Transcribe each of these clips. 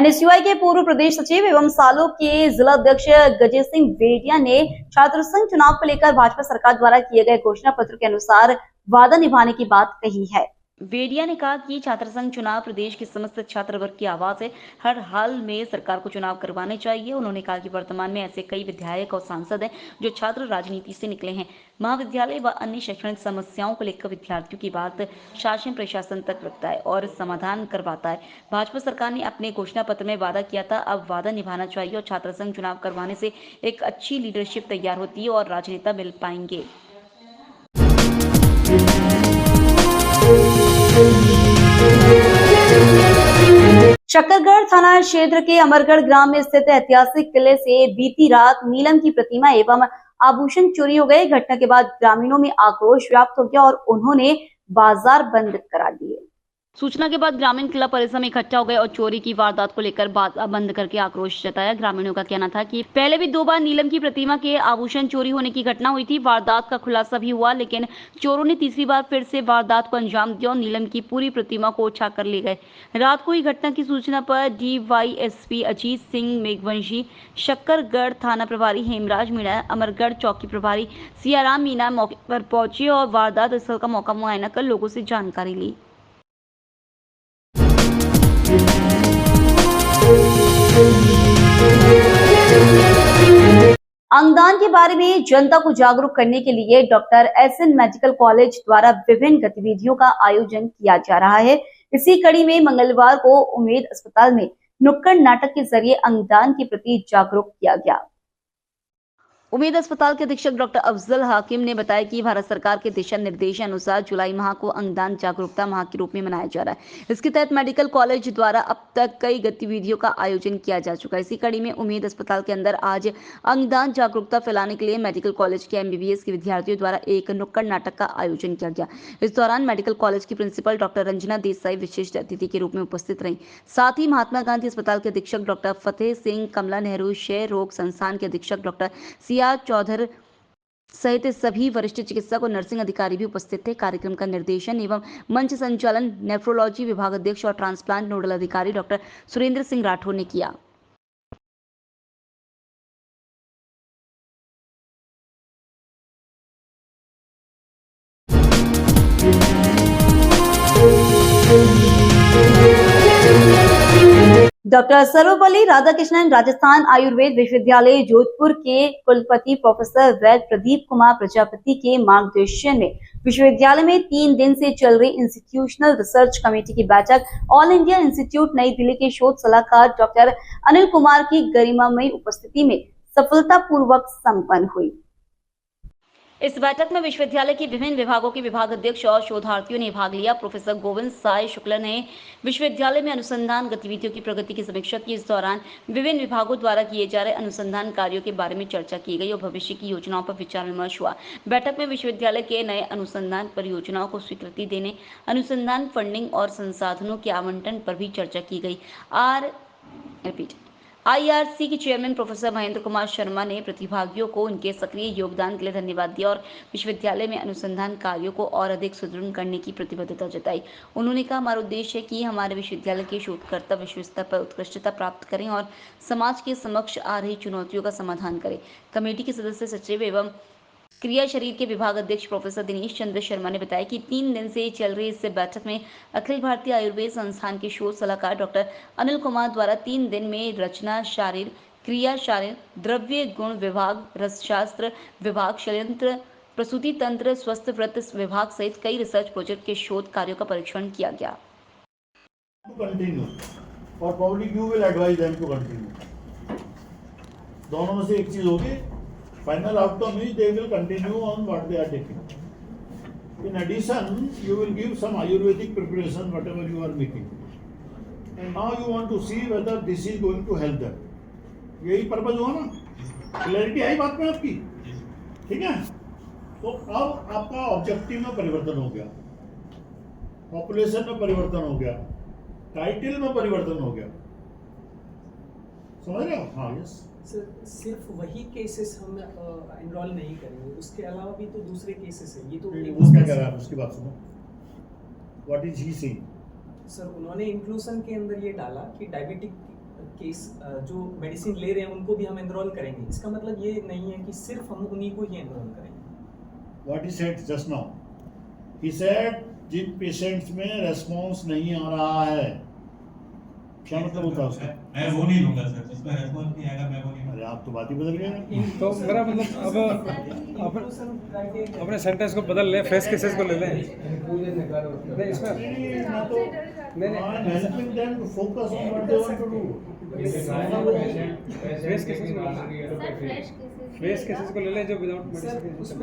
NSUI के पूर्व प्रदेश सचिव एवं सालों के जिला अध्यक्ष गजेश सिंह वेडिया ने छात्र संघ चुनाव को लेकर भाजपा सरकार द्वारा किए गए घोषणा पत्र के अनुसार वादा निभाने की बात कही है। वेडिया ने कहा कि छात्र संघ चुनाव प्रदेश के समस्त छात्र वर्ग की आवाज है, हर हाल में सरकार को चुनाव करवाने चाहिए। उन्होंने कहा कि वर्तमान में ऐसे कई विधायक और सांसद हैं जो छात्र राजनीति से निकले हैं। महाविद्यालय व अन्य शैक्षणिक समस्याओं को लेकर विद्यार्थियों की बात शासन प्रशासन तक रखता है और समाधान करवाता है। भाजपा सरकार ने अपने घोषणा पत्र में वादा किया था, अब वादा निभाना चाहिए और छात्र संघ चुनाव करवाने से एक अच्छी लीडरशिप तैयार होती है और राजनेता मिल पाएंगे। शकरगढ़ थाना क्षेत्र के अमरगढ़ ग्राम में स्थित ऐतिहासिक किले से बीती रात नीलम की प्रतिमा एवं आभूषण चोरी हो गए। घटना के बाद ग्रामीणों में आक्रोश व्याप्त हो गया और उन्होंने बाजार बंद करा दिए। सूचना के बाद ग्रामीण किला परिसर में इकट्ठा हो गए और चोरी की वारदात को लेकर बाजार बंद करके आक्रोश जताया। ग्रामीणों का कहना था कि पहले भी 2 बार नीलम की प्रतिमा के आभूषण चोरी होने की घटना हुई थी। वारदात का खुलासा भी हुआ, लेकिन चोरों ने तीसरी बार फिर से वारदात को अंजाम दिया और नीलम की पूरी प्रतिमा को उठा कर ले गए। रात को ही घटना की सूचना पर DYSP अजीत सिंह मेघवंशी, शक्करगढ़ थाना प्रभारी हेमराज मीणा, अमरगढ़ चौकी प्रभारी सियाराम मीणा मौके पर पहुंचे और वारदात स्थल का मौका मुआयना कर लोगों से जानकारी ली। अंगदान के बारे में जनता को जागरूक करने के लिए डॉक्टर SN मेडिकल कॉलेज द्वारा विभिन्न गतिविधियों का आयोजन किया जा रहा है। इसी कड़ी में मंगलवार को उम्मेद अस्पताल में नुक्कड़ नाटक के जरिए अंगदान के प्रति जागरूक किया गया। उम्मेद अस्पताल के अधीक्षक डॉक्टर अफजल हाकिम ने बताया कि भारत सरकार के दिशा निर्देश अनुसार जुलाई माह को अंगदान जागरूकता माह के रूप में मनाया जा रहा है। इसके तहत मेडिकल कॉलेज द्वारा अब तक कई गतिविधियों का आयोजन किया जा चुका है। इसी कड़ी में उम्मेद अस्पताल के अंदर आज अंगदान जागरूकता फैलाने के लिए मेडिकल कॉलेज के MBBS के विद्यार्थियों द्वारा एक नुक्कड़ नाटक का आयोजन किया गया। इस दौरान मेडिकल कॉलेज की प्रिंसिपल डॉक्टर रंजना देसाई विशिष्ट अतिथि के रूप में उपस्थित रही। साथ ही महात्मा गांधी अस्पताल के अधीक्षक डॉक्टर फतेह सिंह, कमला नेहरू क्षय रोग संस्थान के अधीक्षक डॉक्टर चौधरी सहित सभी वरिष्ठ चिकित्सक और नर्सिंग अधिकारी भी उपस्थित थे। कार्यक्रम का निर्देशन एवं मंच संचालन नेफ्रोलॉजी विभाग अध्यक्ष और ट्रांसप्लांट नोडल अधिकारी डॉक्टर सुरेंद्र सिंह राठौर ने किया। डॉक्टर सर्वपल्ली राधाकृष्णन राजस्थान आयुर्वेद विश्वविद्यालय जोधपुर के कुलपति प्रोफेसर वैद्य प्रदीप कुमार प्रजापति के मार्गदर्शन में विश्वविद्यालय में 3 दिन से चल रही इंस्टीट्यूशनल रिसर्च कमेटी की बैठक ऑल इंडिया इंस्टीट्यूट नई दिल्ली के शोध सलाहकार डॉक्टर अनिल कुमार की गरिमामयी उपस्थिति में सफलतापूर्वक संपन्न हुई। इस बैठक में विश्वविद्यालय के विभिन्न विभागों के विभाग अध्यक्ष और शोधार्थियों ने भाग लिया। प्रोफेसर गोविंद साय शुक्ला ने विश्वविद्यालय में अनुसंधान गतिविधियों की प्रगति की समीक्षा की। इस दौरान विभिन्न विभागों द्वारा किए जा रहे अनुसंधान कार्यों के बारे में चर्चा की गई और भविष्य की योजनाओं पर विचार विमर्श हुआ। बैठक में विश्वविद्यालय के नए अनुसंधान परियोजनाओं को स्वीकृति देने, अनुसंधान फंडिंग और संसाधनों के आवंटन पर भी चर्चा की गई। IRC के चेयरमैन प्रोफेसर महेंद्र कुमार शर्मा ने प्रतिभागियों को उनके सक्रिय योगदान के लिए धन्यवाद दिया और विश्वविद्यालय में अनुसंधान कार्यों को और अधिक सुदृढ़ करने की प्रतिबद्धता जताई। उन्होंने कहा, हमारा उद्देश्य है कि हमारे विश्वविद्यालय के शोधकर्ता विश्व स्तर पर उत्कृष्टता प्राप्त करें और समाज के समक्ष आ रही चुनौतियों का समाधान करें। कमेटी के सदस्य सचिव एवं क्रिया शरीर के विभाग अध्यक्ष प्रोफेसर दिनेश चंद्र शर्मा ने बताया कि 3 दिन से चल रही इस बैठक में अखिल भारतीय आयुर्वेद संस्थान के शोध सलाहकार डॉक्टर अनिल कुमार द्वारा 3 दिन में रचना शारीर, क्रिया शारीर, द्रव्य गुण विभाग, रसशास्त्र विभाग, षड्यंत्र, प्रसूति तंत्र, स्वस्थ व्रत विभाग सहित कई रिसर्च प्रोजेक्ट के शोध कार्यों का परीक्षण किया गया। दोनों में से एक चीज होगी, final outcome is they will continue on what they are taking. In addition, you will give some Ayurvedic preparation whatever you are making. And now you want to see whether this is going to help them. यही purpose हुआ ना? Clarity आई बात में आपकी, ठीक है? तो अब आपका ऑब्जेक्टिव में परिवर्तन हो गया, पॉपुलेशन में परिवर्तन हो गया, टाइटल में परिवर्तन हो गया, समझ रहे हो? हाँ, यस। सर, सिर्फ वही केसेस हम एनरोल नहीं करेंगे, उसके अलावा भी तो दूसरे केसेस हैं। ये तो वो क्या कह रहा है, उसकी बात सुनो। What is he saying? Sir, उन्होंने इंक्लूजन के अंदर ये डाला कि डायबिटिक केस जो मेडिसिन ले रहे हैं उनको भी हम एनरोल करेंगे, इसका मतलब ये नहीं है कि सिर्फ हम उन्हीं को ही एनरोल करेंगे। What he said just now, he said जिन पेशेंट्स में रेस्पॉन्स नहीं आ रहा है, क्या मतलब होता है उसका? मैं वो नहीं लूंगा सर, जिसमें रेस्पॉन्स नहीं आएगा मैं वो नहीं लूंगा। अरे आप तो बात ही बदल गए। तो मेरा मतलब अब अपने सेंटेंस को बदल लें, फेस केसेस को ले लें। नहीं इसमें helping them to focus on what they want to do. Face cases को ले लें जो विदाउट मेडिसिन।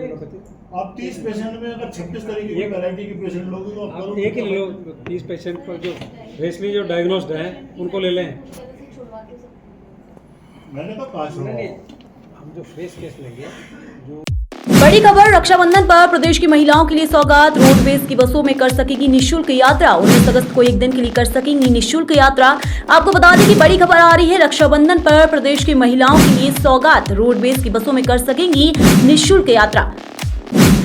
आप 30 पेशेंट में अगर 26 तरीके की वैरायटी के पेशेंट लोगे तो आप आप करोगे। एक ही ले लो, 30 पेशेंट को जो रेसली जो डायग्नोस्ड हैं उनको ले लें। मैंने कहा पाँच नहीं, हम जो फेस केस लेंगे जो बड़ी खबर, रक्षाबंधन पर प्रदेश की महिलाओं के लिए सौगात। रोडवेज की बसों में कर सकेगी निःशुल्क यात्रा। 19 अगस्त को एक दिन के लिए कर सकेंगी निःशुल्क यात्रा। आपको बता दें कि बड़ी खबर आ रही है, रक्षाबंधन पर प्रदेश की महिलाओं के लिए सौगात। रोडवेज की बसों में कर सकेंगी निःशुल्क यात्रा।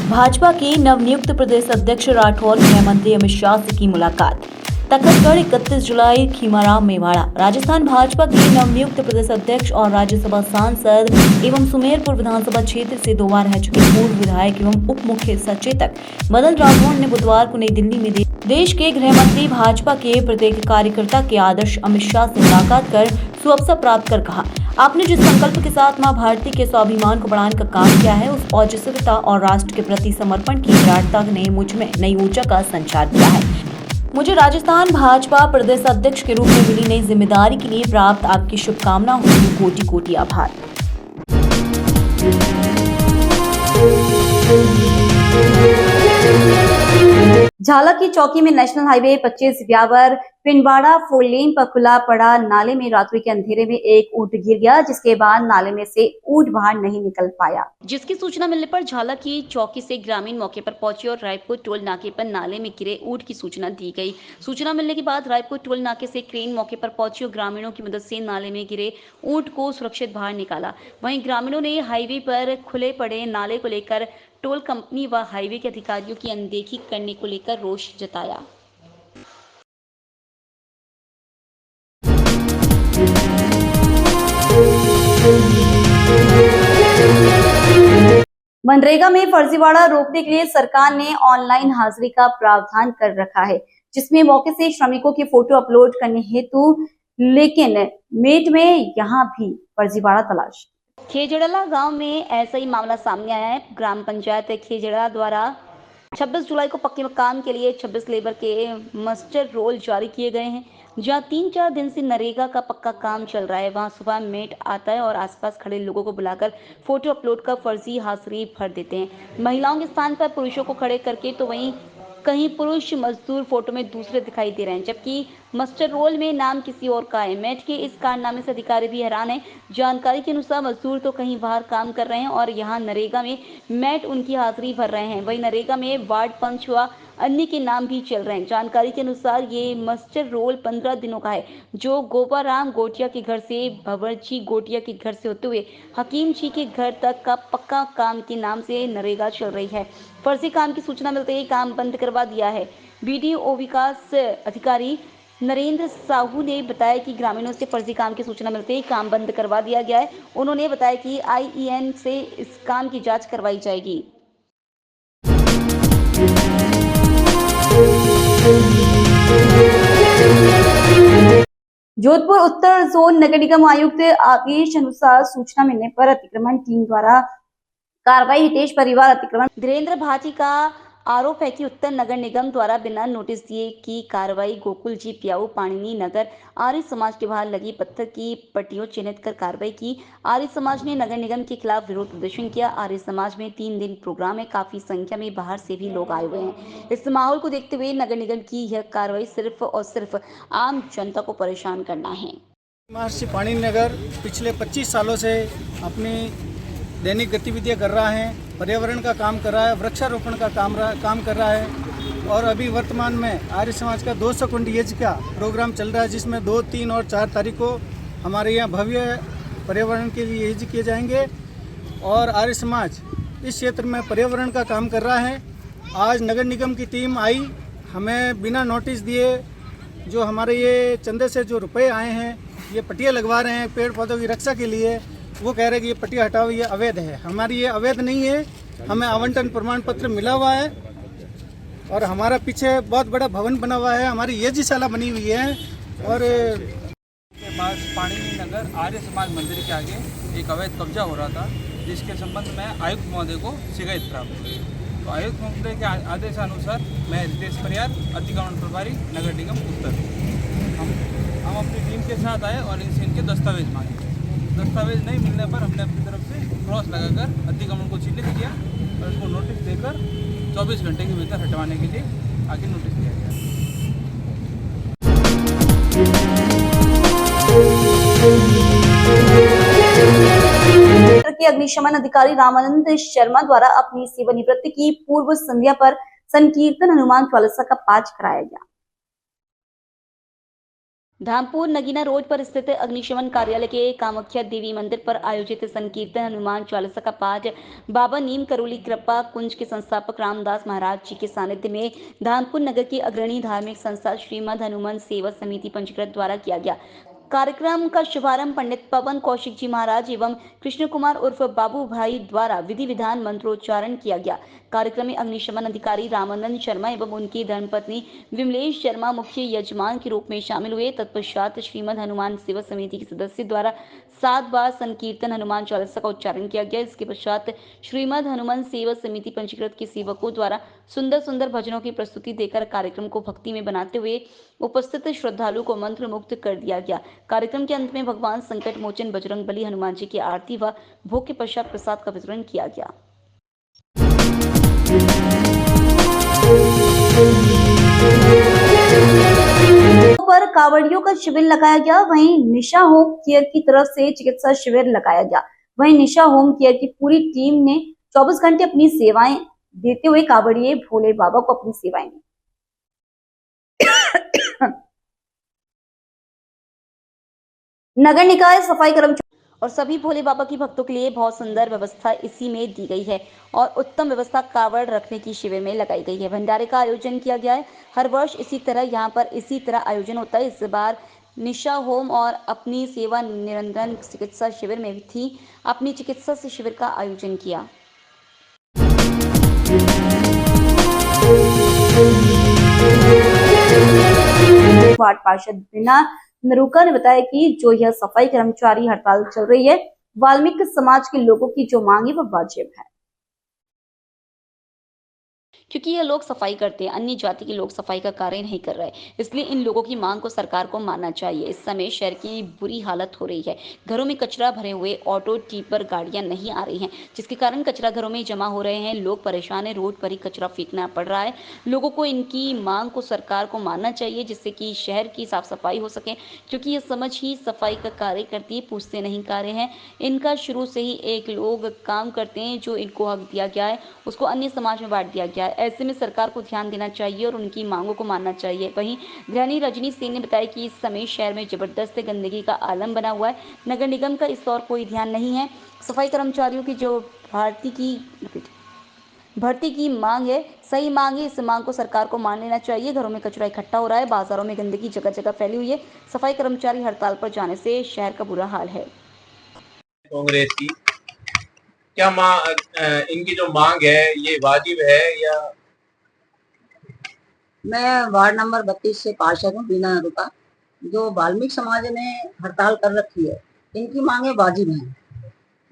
भाजपा के नवनियुक्त प्रदेश अध्यक्ष राठौर, गृह मंत्री अमित शाह से की मुलाकात। तखतगढ़ 31 जुलाई, खीमाराम, मेवाड़ा। राजस्थान भाजपा के नवनियुक्त प्रदेश अध्यक्ष और राज्यसभा सांसद एवं सुमेरपुर विधानसभा क्षेत्र से 2 बार रह चुके पूर्व विधायक एवं उप मुख्य सचेतक मदन राठौर ने बुधवार को नई दिल्ली में देश के गृह मंत्री, भाजपा के प्रत्येक कार्यकर्ता के आदर्श अमित शाह से मुलाकात कर सुअवसर प्राप्त कर कहा, आपने जिस संकल्प के साथ मां भारती के स्वाभिमान को बढ़ाने का काम किया है, उस ओजस्विता और राष्ट्र के प्रति समर्पण की विराटता ने मुझ में नई ऊर्जा का संचार किया है। मुझे राजस्थान भाजपा प्रदेश अध्यक्ष के रूप में मिली नई जिम्मेदारी के लिए प्राप्त आपकी शुभकामनाओं को कोटि कोटि आभार। झालक की चौकी में नेशनल हाईवे 25 ब्यावर पिंडवाड़ा 4 लेन पर खुला पड़ा नाले में रात्रि के अंधेरे में एक ऊंट गिर गया, जिसके बाद नाले में से ऊंट बाहर नहीं निकल पाया। जिसकी सूचना मिलने पर झालक की चौकी से ग्रामीण मौके पर पहुंचे और रायपुर टोल नाके पर नाले में गिरे ऊंट की सूचना दी गई। सूचना मिलने के बाद रायपुर टोल नाके से क्रेन मौके पर पहुंची और ग्रामीणों की मदद से नाले में गिरे ऊंट को सुरक्षित बाहर निकाला। वहीं ग्रामीणों ने हाईवे पर खुले पड़े नाले को लेकर टोल कंपनी व हाईवे के अधिकारियों की अनदेखी करने को लेकर रोष जताया। मनरेगा में फर्जीवाड़ा रोकने के लिए सरकार ने ऑनलाइन हाजिरी का प्रावधान कर रखा है, जिसमें मौके से श्रमिकों की फोटो अपलोड करने हेतु, लेकिन मेट में यहां भी फर्जीवाड़ा तलाश। खेजड़ला गांव में ऐसा ही मामला सामने आया है। ग्राम पंचायत खेजड़ला द्वारा 26 जुलाई को पक्के मकान के लिए 26 लेबर के मस्टर रोल जारी किए गए हैं। जहां 3-4 दिन से नरेगा का पक्का काम चल रहा है, वहां सुबह मेट आता है और आसपास खड़े लोगों को बुलाकर फोटो अपलोड कर फर्जी हाजिरी भर देते हैं। महिलाओं के स्थान पर पुरुषों को खड़े करके, तो वहीं कहीं पुरुष मजदूर फोटो में दूसरे दिखाई दे रहे हैं, जबकि मस्टर रोल में नाम किसी और का है। मेट के इस कारनामे से अधिकारी भी हैरान है। जानकारी के अनुसार मजदूर तो कहीं बाहर काम कर रहे हैं और यहाँ नरेगा में मेट उनकी हाजिरी भर रहे हैं। वहीं नरेगा में वार्ड पंच व अन्य के नाम भी चल रहे हैं। जानकारी के अनुसार ये मस्टर रोल 15 दिनों का है, जो गोपाराम गोटिया के घर से भंवरजी गोटिया के घर से होते हुए हकीम जी के घर तक का पक्का काम के नाम से नरेगा चल रही है। फर्जी काम की सूचना मिलते ही काम बंद करवा दिया है। BDO विकास अधिकारी नरेंद्र साहू ने बताया कि ग्रामीणों से फर्जी काम की सूचना मिलते ही काम बंद करवा दिया गया है। उन्होंने बताया कि IEN से इस काम की जांच करवाई जाएगी। जोधपुर उत्तर जोन नगर निगम आयुक्त आदेश अनुसार सूचना मिलने पर अतिक्रमण टीम द्वारा कार्रवाई। हितेश परिवार अतिक्रमण। धीरेन्द्र भाटी का आरोप है कि उत्तर नगर निगम द्वारा बिना नोटिस दिए की कार्रवाई। गोकुल जी प्याऊ पाणिनी नगर आर्य समाज के बाहर लगी पत्थर की पट्टियों चिन्हित कर कार्रवाई की। आर्य समाज ने नगर निगम के खिलाफ विरोध प्रदर्शन किया। आर्य समाज में 3 दिन प्रोग्राम है। काफी संख्या में बाहर से भी लोग आए हुए हैं। इस माहौल को देखते हुए नगर निगम की यह कार्रवाई सिर्फ और सिर्फ आम जनता को परेशान करना है। महर्षि पाणिनि नगर पिछले 25 सालों से अपनी दैनिक गतिविधियां कर रहा है, पर्यावरण का काम कर रहा है, वृक्षारोपण का काम कर रहा है और अभी वर्तमान में आर्य समाज का 200 कुंड यज्ञ का प्रोग्राम चल रहा है, जिसमें 2, 3 और 4 तारीख को हमारे यहाँ भव्य पर्यावरण के लिए यज्ञ किए जाएंगे और आर्य समाज इस क्षेत्र में पर्यावरण का काम कर रहा है। आज नगर निगम की टीम आई, हमें बिना नोटिस दिए जो हमारे ये चंदे से जो रुपए आए हैं ये पट्टियाँ लगवा रहे हैं पेड़ पौधों की रक्षा के लिए, वो कह रहे हैं कि ये पट्टियाँ हटाओ, ये अवैध है। हमारी ये अवैध नहीं है, हमें आवंटन प्रमाण पत्र मिला हुआ है और हमारा पीछे बहुत बड़ा भवन बना हुआ है, हमारी ये जी शाला बनी हुई है। और के पास पाणिनि नगर आर्य समाज मंदिर के आगे एक अवैध कब्जा हो रहा था, जिसके संबंध में आयुक्त महोदय को शिकायत प्राप्त हुई। तो आयुक्त महोदय के आदेशानुसार मैं रितेश परियार, अतिक्रमण प्रभारी, नगर निगम उत्तर, हम अपनी टीम के साथ आए और इनसे इनके दस्तावेज मांगे। दस्तावेज नहीं मिलने पर हमने अपनी तरफ से क्रॉस लगाकर अतिक्रमण को चिन्हित किया और उसको नोटिस देकर 24 घंटे के भीतर हटवाने के लिए आगे नोटिस दिया गया। के अग्निशमन अधिकारी रामानंद शर्मा द्वारा अपनी सेवानिवृत्ति की पूर्व संध्या पर संकीर्तन हनुमान चालीसा का पाठ कराया गया। धामपुर नगीना रोड पर स्थित अग्निशमन कार्यालय के कामाख्या देवी मंदिर पर आयोजित संकीर्तन हनुमान चालीसा का पाठ बाबा नीम करोली कृपा कुंज के संस्थापक रामदास महाराज जी के सानिध्य में धामपुर नगर की अग्रणी धार्मिक संस्था श्रीमद हनुमान सेवा समिति पंजीकृत द्वारा किया गया। कार्यक्रम का शुभारंभ पंडित पवन कौशिक जी महाराज एवं कृष्ण कुमार उर्फ बाबू भाई द्वारा विधि विधान मंत्रोच्चारण किया गया। कार्यक्रम में अग्निशमन अधिकारी रामानंद शर्मा एवं उनकी धर्मपत्नी विमलेश शर्मा मुख्य यजमान के रूप में शामिल हुए। तत्पश्चात श्रीमद हनुमान सेवा समिति के सदस्य द्वारा 7 बार संकीर्तन हनुमान चालीसा का उच्चारण किया गया। इसके पश्चात श्रीमद हनुमान सेवा समिति पंजीकृत के सेवकों द्वारा सुंदर सुंदर भजनों की प्रस्तुति देकर कार्यक्रम को भक्ति में बनाते हुए उपस्थित श्रद्धालु को मंत्र मुक्त कर दिया गया। कार्यक्रम के अंत में भगवान संकट मोचन बजरंग बली हनुमान जी की आरती व भोग के पश्चात प्रसाद का वितरण किया गया। पर कांवड़ियों का शिविर लगाया गया। वहीं निशा होम केयर की तरफ से चिकित्सा शिविर लगाया गया। वहीं निशा होम केयर की पूरी टीम ने 24 घंटे अपनी सेवाएं देते हुए कांवड़िए भोले बाबा को अपनी सेवाएं दी। नगर निकाय सफाई कर्मचारी और सभी भोले बाबा की भक्तों के लिए बहुत सुंदर व्यवस्था इसी में दी गई है और उत्तम व्यवस्था कावड़ रखने की शिविर में लगाई गई है। भंडारे का आयोजन किया गया है। हर वर्ष इसी तरह यहाँ पर इसी तरह आयोजन होता है। इस बार निशा होम और अपनी सेवा निरंतर चिकित्सा शिविर में थी अपनी चिकित्सा से शिविर का आयोजन किया। वार्ड पार्षद बिना नरूका ने बताया कि जो यह सफाई कर्मचारी हड़ताल चल रही है, वाल्मीकि समाज के लोगों की जो मांग है वह वाजिब है, क्योंकि ये लोग सफाई करते हैं, अन्य जाति के लोग सफाई का कार्य नहीं कर रहे, इसलिए इन लोगों की मांग को सरकार को मानना चाहिए। इस समय शहर की बुरी हालत हो रही है। घरों में कचरा भरे हुए ऑटो टिपर गाड़ियां नहीं आ रही हैं, जिसके कारण कचरा घरों में जमा हो रहे हैं। लोग परेशान है, रोड पर ही कचरा फेंकना पड़ रहा है। लोगों को इनकी मांग को सरकार को मानना चाहिए, जिससे कि शहर की साफ सफाई हो सके, क्योंकि ये समझ ही सफाई का कार्य करती है, पूछते नहीं कार्य है। इनका शुरू से ही एक लोग काम करते हैं, जो इनको हक दिया गया है उसको अन्य समाज में बांट दिया गया है। ऐसे में सरकार को ध्यान देना चाहिए और उनकी मांगों को मानना चाहिए। वहीं गृहिणी रजनी सेन ने बताया कि इस समय शहर में जबरदस्त गंदगी का आलम बना हुआ है। नगर निगम का इस ओर कोई ध्यान नहीं है। सफाई कर्मचारियों की जो भर्ती की मांग है, सही मांग है, इस मांग को सरकार को मान लेना चाहिए। घरों में कचरा इकट्ठा हो रहा है, बाजारों में गंदगी जगह जगह फैली हुई है। सफाई कर्मचारी हड़ताल पर जाने से शहर का बुरा हाल है। कांग्रेस की क्या इनकी जो मांग है ये वाजिब है या? मैं वार्ड नंबर 32 से पार्षद हूँ बिना नरूका। जो वाल्मीकि समाज ने हड़ताल कर रखी है, इनकी मांगे वाजिब हैं,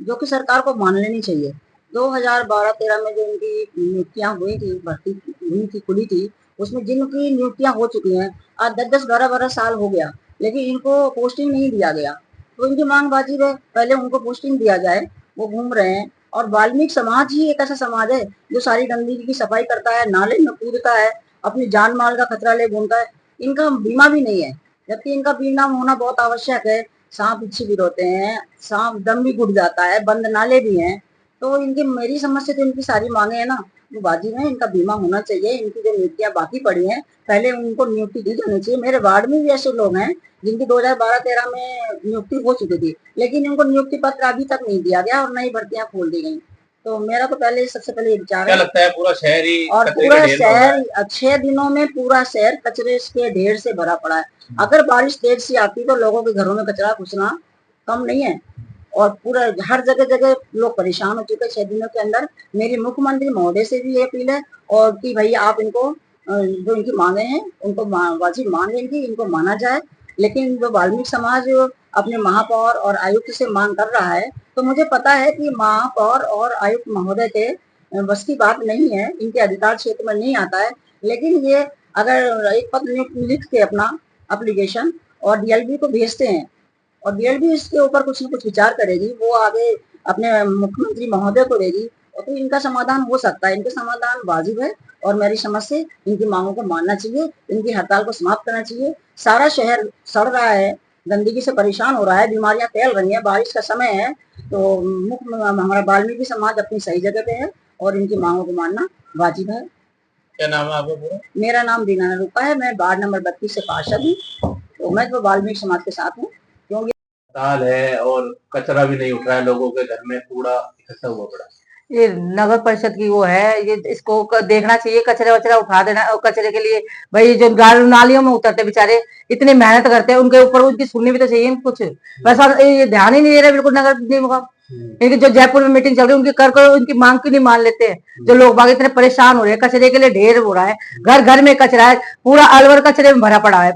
जो कि सरकार को मान लेनी चाहिए। 2012-13 में जो इनकी नियुक्तियां हुई थी, भर्ती हुई थी, खुली थी, उसमें जिनकी नियुक्तियां हो चुकी हैं, आज 10-10, 12-12 साल हो गया, लेकिन इनको पोस्टिंग नहीं दिया गया। तो इनकी मांग वाजिब है, पहले उनको पोस्टिंग दिया जाए। वो घूम रहे हैं और वाल्मीकि समाज ही एक ऐसा समाज है जो सारी गंदगी की सफाई करता है, नाले में कूदता है, अपनी जान माल का खतरा ले घूमता है। इनका बीमा भी नहीं है, जबकि इनका बीमा होना बहुत आवश्यक है। सांप बिच्छू भी रोते हैं, सांप दम भी घुट जाता है, बंद नाले भी हैं। तो इनकी मेरी समझ से तो इनकी सारी मांगे है ना वो वाजिब है। इनका बीमा होना चाहिए। इनकी जो नियुक्तियां बाकी पड़ी हैं, पहले उनको नियुक्ति दी जानी चाहिए। मेरे वार्ड में भी ऐसे लोग हैं जिनकी 2012-13 में नियुक्ति हो चुकी थी, लेकिन इनको नियुक्ति पत्र अभी तक नहीं दिया गया और नई भर्तियां खोल दी गई। तो मेरा तो पहले सबसे पहले ये विचार क्या है। लगता है पूरा शहर ही और कचरे पूरा के ढेर में हो रहा है? शहर 6 दिनों में पूरा शहर कचरे के ढेर से भरा पड़ा है। अगर बारिश तेज से आती तो लोगों के घरों में कचरा घुसना कम नहीं है, और पूरा हर जगह जगह लोग परेशान हो चुके हैं 6 दिनों के अंदर। मेरी मुख्यमंत्री महोदय से भी ये अपील है और कि भाई आप इनको जो इनकी मांगे हैं उनको वाजिब मांग इनकी, इनको माना जाए। लेकिन जो वाल्मीकि समाज अपने महापौर और आयुक्त से मांग कर रहा है, तो मुझे पता है कि महापौर और आयुक्त महोदय के बस की बात नहीं है, इनके अधिकार क्षेत्र में नहीं आता है। लेकिन ये अगर एक पत्र लिख के अपना एप्लीकेशन और डीएलबी को भेजते हैं और डीएलबी इसके ऊपर कुछ न कुछ विचार करेगी, वो आगे अपने मुख्यमंत्री महोदय को देगी, तो इनका समाधान हो सकता है। इनका समाधान वाजिब है और मेरी समझ से इनकी मांगों को मानना चाहिए, इनकी हड़ताल को समाप्त करना चाहिए। सारा शहर सड़ रहा है, गंदगी से परेशान हो रहा है, बीमारियां फैल रही हैं, बारिश का समय है, तो हमारा वाल्मीकि समाज अपनी सही जगह पे है और इनकी मांगों को मानना वाजिब है। क्या नाम है आपका पूरा? मेरा नाम दीनाना रूपा है, मैं वार्ड नंबर 32 से पार्षद हूँ, तो मैं तो वाल्मीकि समाज के साथ हूँ। क्योंकि हड़ताल है और कचरा भी नहीं उठ रहा है, लोगों के घर में कूड़ा इकट्ठा हुआ पड़ा है। ये नगर परिषद की वो है, ये इसको देखना चाहिए, कचरा वचरा उठा देना। और कचरे के लिए भाई जो नालियों में उतरते बेचारे इतनी मेहनत करते हैं, उनके ऊपर उनकी सुननी भी तो चाहिए कुछ। वैसा ये ध्यान ही नहीं दे रहे बिल्कुल नगर निगम। इनकी जो जयपुर में मीटिंग चल रही है उनकी कर उनकी मांग क्यों नहीं मान लेते हैं। जो लोग बाग इतने परेशान हो रहे हैं, कचरे के लिए ढेर हो रहा है, घर घर में कचरा है, पूरा अलवर कचरे में भरा पड़ा है।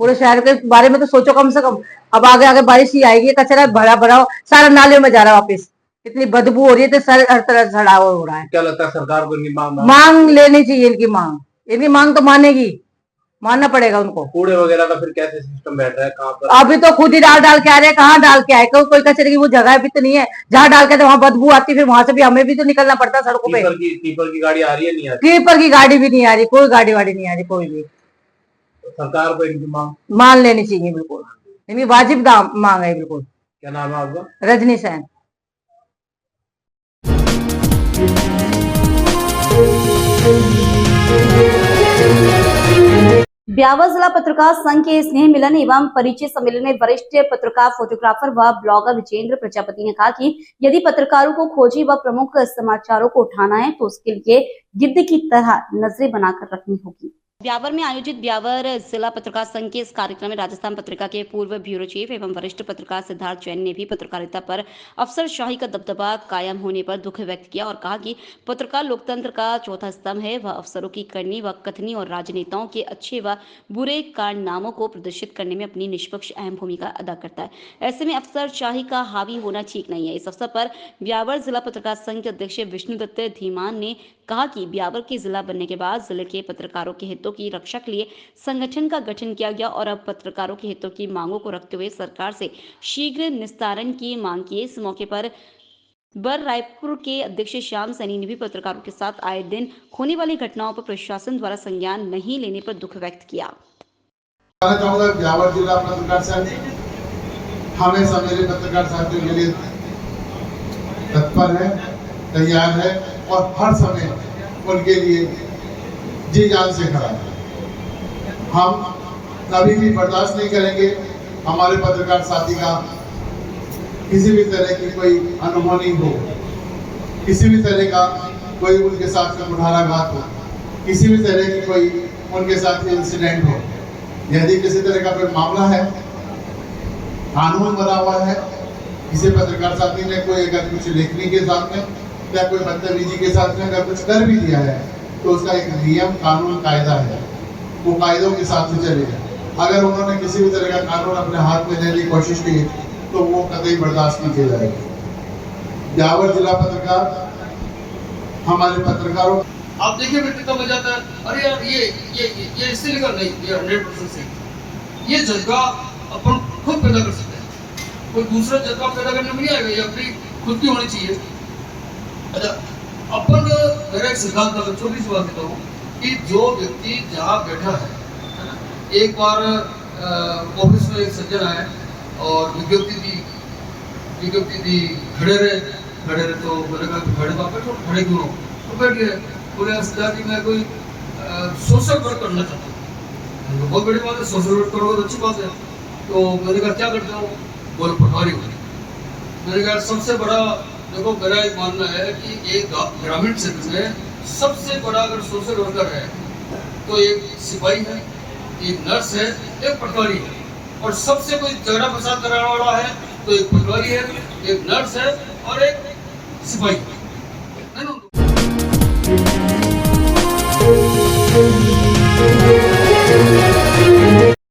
पूरे शहर के बारे में तो सोचो कम से कम। अब आगे आगे बारिश ही आएगी, कचरा भरा भरा सारा नालियों में जा रहा है वापिस, इतनी बदबू हो रही है, तो सर हर तरह सड़ा हो रहा है। क्या लगता है सरकार को इनकी मांग लेनी चाहिए, इनकी मांग तो मानेगी, मानना पड़ेगा उनको। कूड़े वगैरह का फिर कैसे सिस्टम बैठ रहा है, कहाँ पर? अभी तो खुद ही डाल के आ रहे हैं, कहाँ डाल के आए, कोई कचरे की वो जगह भी तो नहीं है जहाँ डाल के, तो वहाँ बदबू आती, फिर वहां से भी हमें भी तो निकलना पड़ता है सड़कों पे। टीपर की गाड़ी आ रही है, नहीं आ रही? टीपर की गाड़ी भी नहीं आ रही, कोई गाड़ी वाड़ी नहीं आ रही, कोई भी। सरकार को इनकी मांग मान लेनी चाहिए बिल्कुल, इनकी वाजिब मांग है बिल्कुल। क्या नाम है आपका? रजनी सेन। ब्यावर जिला पत्रकार संघ के स्नेह मिलन एवं परिचय सम्मेलन में वरिष्ठ पत्रकार, फोटोग्राफर व ब्लॉगर विजेंद्र प्रजापति ने कहा कि यदि पत्रकारों को खोजी व प्रमुख समाचारों को उठाना है तो उसके लिए गिद्ध की तरह नजरें बनाकर रखनी होगी। ब्यावर में आयोजित ब्यावर जिला पत्रकार संघ के इस कार्यक्रम में राजस्थान पत्रिका के पूर्व ब्यूरो चीफ एवं वरिष्ठ पत्रकार सिद्धार्थ जैन ने भी पत्रकारिता पर अफसरशाही का दबदबा कायम होने पर दुख व्यक्त किया और कहा कि पत्रकार लोकतंत्र का चौथा स्तंभ है। वह अफसरों की करनी व कथनी और राजनेताओं के अच्छे व बुरे कारनामों को प्रदर्शित करने में अपनी निष्पक्ष अहम भूमिका अदा करता है। ऐसे में अफसरशाही का हावी होना ठीक नहीं है। इस अवसर पर ब्यावर जिला पत्रकार संघ के अध्यक्ष विष्णुदत्त धीमान ने कहा कि ब्यावर के जिला बनने के बाद जिले के पत्रकारों के हितों की रक्षा के लिए संगठन का गठन किया गया और अब पत्रकारों के हितों की मांगों को रखते हुए सरकार से शीघ्र निस्तारण की मांग की। इस मौके पर रायपुर के अध्यक्ष श्याम सैनी ने भी पत्रकारों के साथ आए दिन होने वाली घटनाओं पर प्रशासन द्वारा संज्ञान नहीं लेने पर दुख व्यक्त किया। ब्यावर जिला पत्रकार संघ हमेशा मेरे पत्रकार साथियों के लिए तत्पर है, तैयार है और हर समय उनके लिए जी जान से खड़ा है। हम कभी भी बर्दाश्त नहीं करेंगे हमारे पत्रकार साथी का किसी भी तरह की कोई अनहोनी हो, किसी भी तरह का कोई उनके साथ में मुठाराघात हो, किसी भी तरह की कोई उनके साथ इंसिडेंट हो। यदि किसी तरह का कोई मामला है, कानून बना हुआ है, किसी पत्रकार साथी ने कोई अगर कुछ लेखनी के साथ में या कोई बदतमीजी के साथ में अगर कुछ कर भी दिया है तो उसका एक नियम, कानून, कायदा है, वो कायदों के साथ में चलेगा। अगर उन्होंने किसी भी तरह का कानून अपने हाथ में लेने की कोशिश की तो वो कतई बर्दाश्त नहीं किया जाएगा। ब्यावर जिला पत्रकार हमारे पत्रकारों, आप देखिए व्यक्ति तब जाता है, अरे यार ये इससे निकल नहीं, ये 100% से ये जज्बा अपन खुद पैदा कर सकते हैं, कोई दूसरा जज्बा पैदा करने में नहीं आएगा, ये अपनी खुद की होनी चाहिए। अच्छा, अपन मेरा एक सिद्धांत अगर छोटी सी बात कहता हूँ कि जो व्यक्ति जहाँ बैठा है, एक बार ऑफिस में एक सज्जन आए और विज्ञप्ति दी, खड़े रहे तो मैंने कहा खड़े तो बैठो, खड़े क्यों हो? तो बैठ गए। बोले सरदार जी मैं कोई सोशल वर्क करना चाहता हूँ। बहुत बड़ी बात है, सोशल वर्क करोगे तो अच्छी बात है। तो मैंने कहा क्या करते हो? बोले पटवारी हो। मैंने कहा सबसे बड़ा देखो मेरा एक मानना है कि एक ग्रामीण क्षेत्र में सबसे बड़ा अगर सोशल वर्कर है तो एक सिपाही है, एक नर्स है, एक पटवारी है, और सबसे कोई झगड़ा फसाद कराने वाला है तो एक पटवारी है, एक नर्स है और एक सिपाही है ना?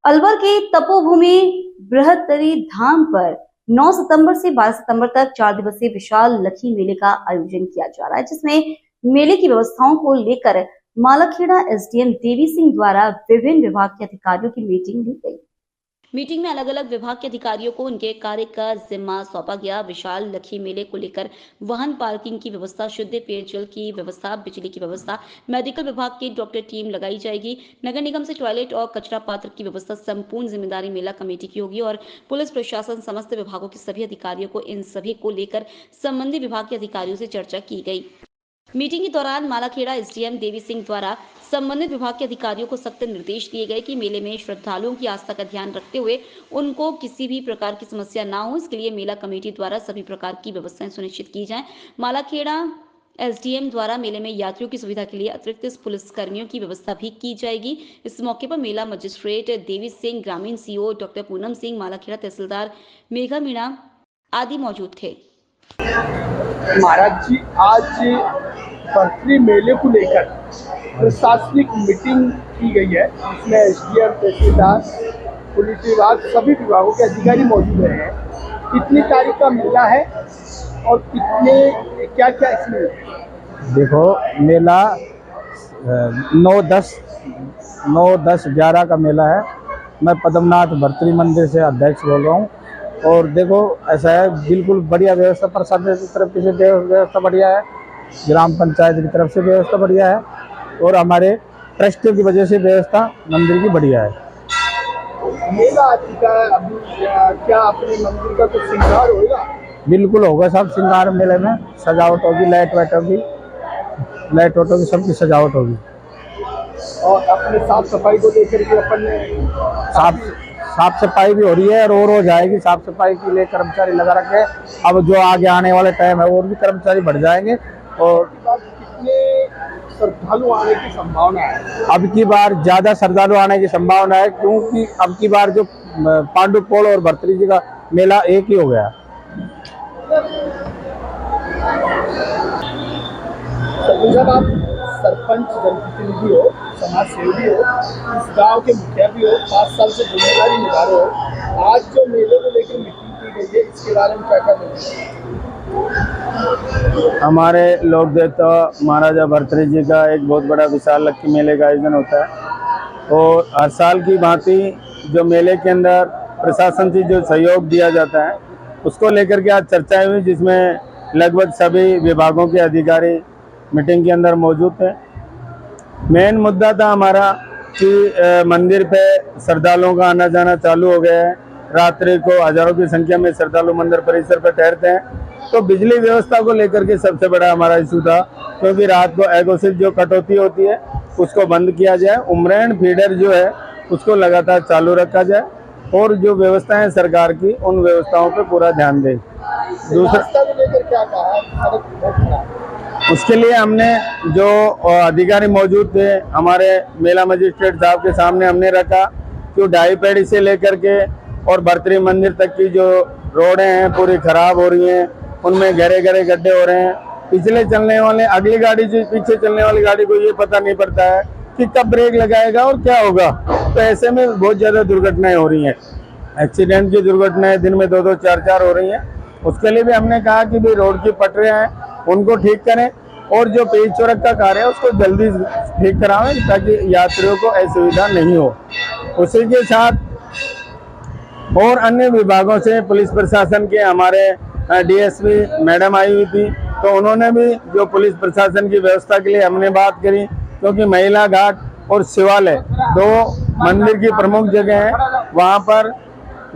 अलवर के तपोभूमि बृहत्तरी धाम पर 9 सितंबर से 12 सितंबर तक 4 दिवसीय विशाल लखी मेले का आयोजन किया जा रहा है, जिसमें मेले की व्यवस्थाओं को लेकर मालाखेड़ा एसडीएम देवी सिंह द्वारा विभिन्न विभाग के अधिकारियों की मीटिंग ली गई। मीटिंग में अलग अलग विभाग के अधिकारियों को उनके कार्य का जिम्मा सौंपा गया। विशाल लखी मेले को लेकर वाहन पार्किंग की व्यवस्था, शुद्ध पेयजल की व्यवस्था, बिजली की व्यवस्था, मेडिकल विभाग की डॉक्टर टीम लगाई जाएगी। नगर निगम से टॉयलेट और कचरा पात्र की व्यवस्था संपूर्ण जिम्मेदारी मेला कमेटी की होगी और पुलिस प्रशासन समस्त विभागों के सभी अधिकारियों को इन सभी को लेकर संबंधित विभाग के अधिकारियों से चर्चा की गई। मीटिंग के दौरान मालाखेड़ा एसडीएम देवी सिंह द्वारा संबंधित विभाग के अधिकारियों को सख्त निर्देश दिए गए कि मेले में श्रद्धालुओं की आस्था का ध्यान रखते हुए उनको किसी भी प्रकार की समस्या ना हो, इसके लिए मेला कमेटी द्वारा सभी प्रकार की व्यवस्थाएं सुनिश्चित की जाएं। मालाखेड़ा एसडीएम द्वारा मेले में यात्रियों की सुविधा के लिए अतिरिक्त पुलिस कर्मियों की व्यवस्था भी की जाएगी। इस मौके पर मेला मजिस्ट्रेट देवी सिंह, ग्रामीण सीओ डॉक्टर पूनम सिंह, मालाखेड़ा तहसीलदार मेघा मीणा आदि मौजूद थे। महाराज जी, आज बर्फरी मेले को लेकर प्रशासनिक मीटिंग की गई है, इसमें एसडीएम, तहसीलदार, पुलिस विभाग, सभी विभागों के अधिकारी मौजूद रहे हैं। कितनी तारीख का मेला है और कितने क्या क्या इसमें? देखो, मेला 9, 10, 11 का मेला है। मैं पद्मनाथ भर्तरी मंदिर से अध्यक्ष बोल रहा हूँ। और देखो, ऐसा है, बिल्कुल बढ़िया व्यवस्था, प्रशासन की तरफ से व्यवस्था बढ़िया है, ग्राम पंचायत की तरफ से व्यवस्था बढ़िया है और हमारे ट्रस्ट की वजह से व्यवस्था मंदिर की बढ़िया है। मेला आ चुका है, अभी क्या अपने मंदिर का कुछ श्रृंगार होगा? बिल्कुल होगा, सब श्रृंगार मेले में, सजावट होगी, लाइट वाइट होगी, सबकी सजावट होगी। और अपने साफ सफाई को लेकर के अपन ने साफ सफाई भी हो रही है और हो जाएगी। साफ सफाई के लिए कर्मचारी लगा रखे। अब जो आगे आने वाले टाइम है और भी कर्मचारी बढ़ जाएंगे। और कितने श्रद्धालु आने की संभावना है? अब की बार ज़्यादा श्रद्धालु आने की संभावना है, क्योंकि अब की बार जो पांडुपोल और भर्तरी जी का मेला एक ही हो गया। जब आप सरपंच, जनप्रतिनिधि हो, समाज सेवी हो, इस गांव के मुखिया भी हो, 5 साल से जिम्मेदारी निभा रहे हो, आज जो मेले को लेकर मीटिंग की गई है, इसके बारे में क्या कहेंगे? हमारे लोक देवता महाराजा भर्तरी जी का एक बहुत बड़ा विशाल लक्की मेले का आयोजन होता है और हर साल की भांति जो मेले के अंदर प्रशासन से जो सहयोग दिया जाता है, उसको लेकर के आज चर्चाएं हुई, जिसमें लगभग सभी विभागों के अधिकारी मीटिंग के अंदर मौजूद थे। मेन मुद्दा था हमारा कि मंदिर पे श्रद्धालुओं का आना जाना चालू हो गया है। रात्रि को हजारों की संख्या में श्रद्धालु मंदिर परिसर पर ठहरते हैं, तो बिजली व्यवस्था को लेकर के सबसे बड़ा हमारा इशू था, क्योंकि रात को एगोसिस जो कटौती होती है उसको बंद किया जाए, उमरेन फीडर जो है उसको लगातार चालू रखा जाए और जो व्यवस्थाएं सरकार की, उन व्यवस्थाओं पे पूरा ध्यान दें। दूसरा, क्या कहा? उसके लिए हमने जो अधिकारी मौजूद थे, हमारे मेला मजिस्ट्रेट साहब के सामने हमने रखा कि ढाई पेड़ी से लेकर के और भर्तरी मंदिर तक की जो रोडें हैं पूरी खराब हो रही हैं, उनमें गहरे गहरे गड्ढे हो रहे हैं। पिछले चलने वाले, अगली गाड़ी से पीछे चलने वाली गाड़ी को ये पता नहीं पड़ता है कि कब ब्रेक लगाएगा और क्या होगा। तो ऐसे में बहुत ज़्यादा दुर्घटनाएं हो रही हैं, एक्सीडेंट की दुर्घटनाएं दिन में 2-2, 4-4 हो रही हैं। उसके लिए भी हमने कहा कि भाई रोड की पटरियाँ हैं उनको ठीक करें और जो पेज चौरक का कार्य है उसको जल्दी ठीक करावें, ताकि यात्रियों को असुविधा नहीं हो। उसी के साथ और अन्य विभागों से पुलिस प्रशासन के हमारे डीएसपी मैडम आई हुई थी, तो उन्होंने भी जो पुलिस प्रशासन की व्यवस्था के लिए हमने बात करी, क्योंकि महिला घाट और शिवालय 2 मंदिर की प्रमुख जगह हैं, वहाँ पर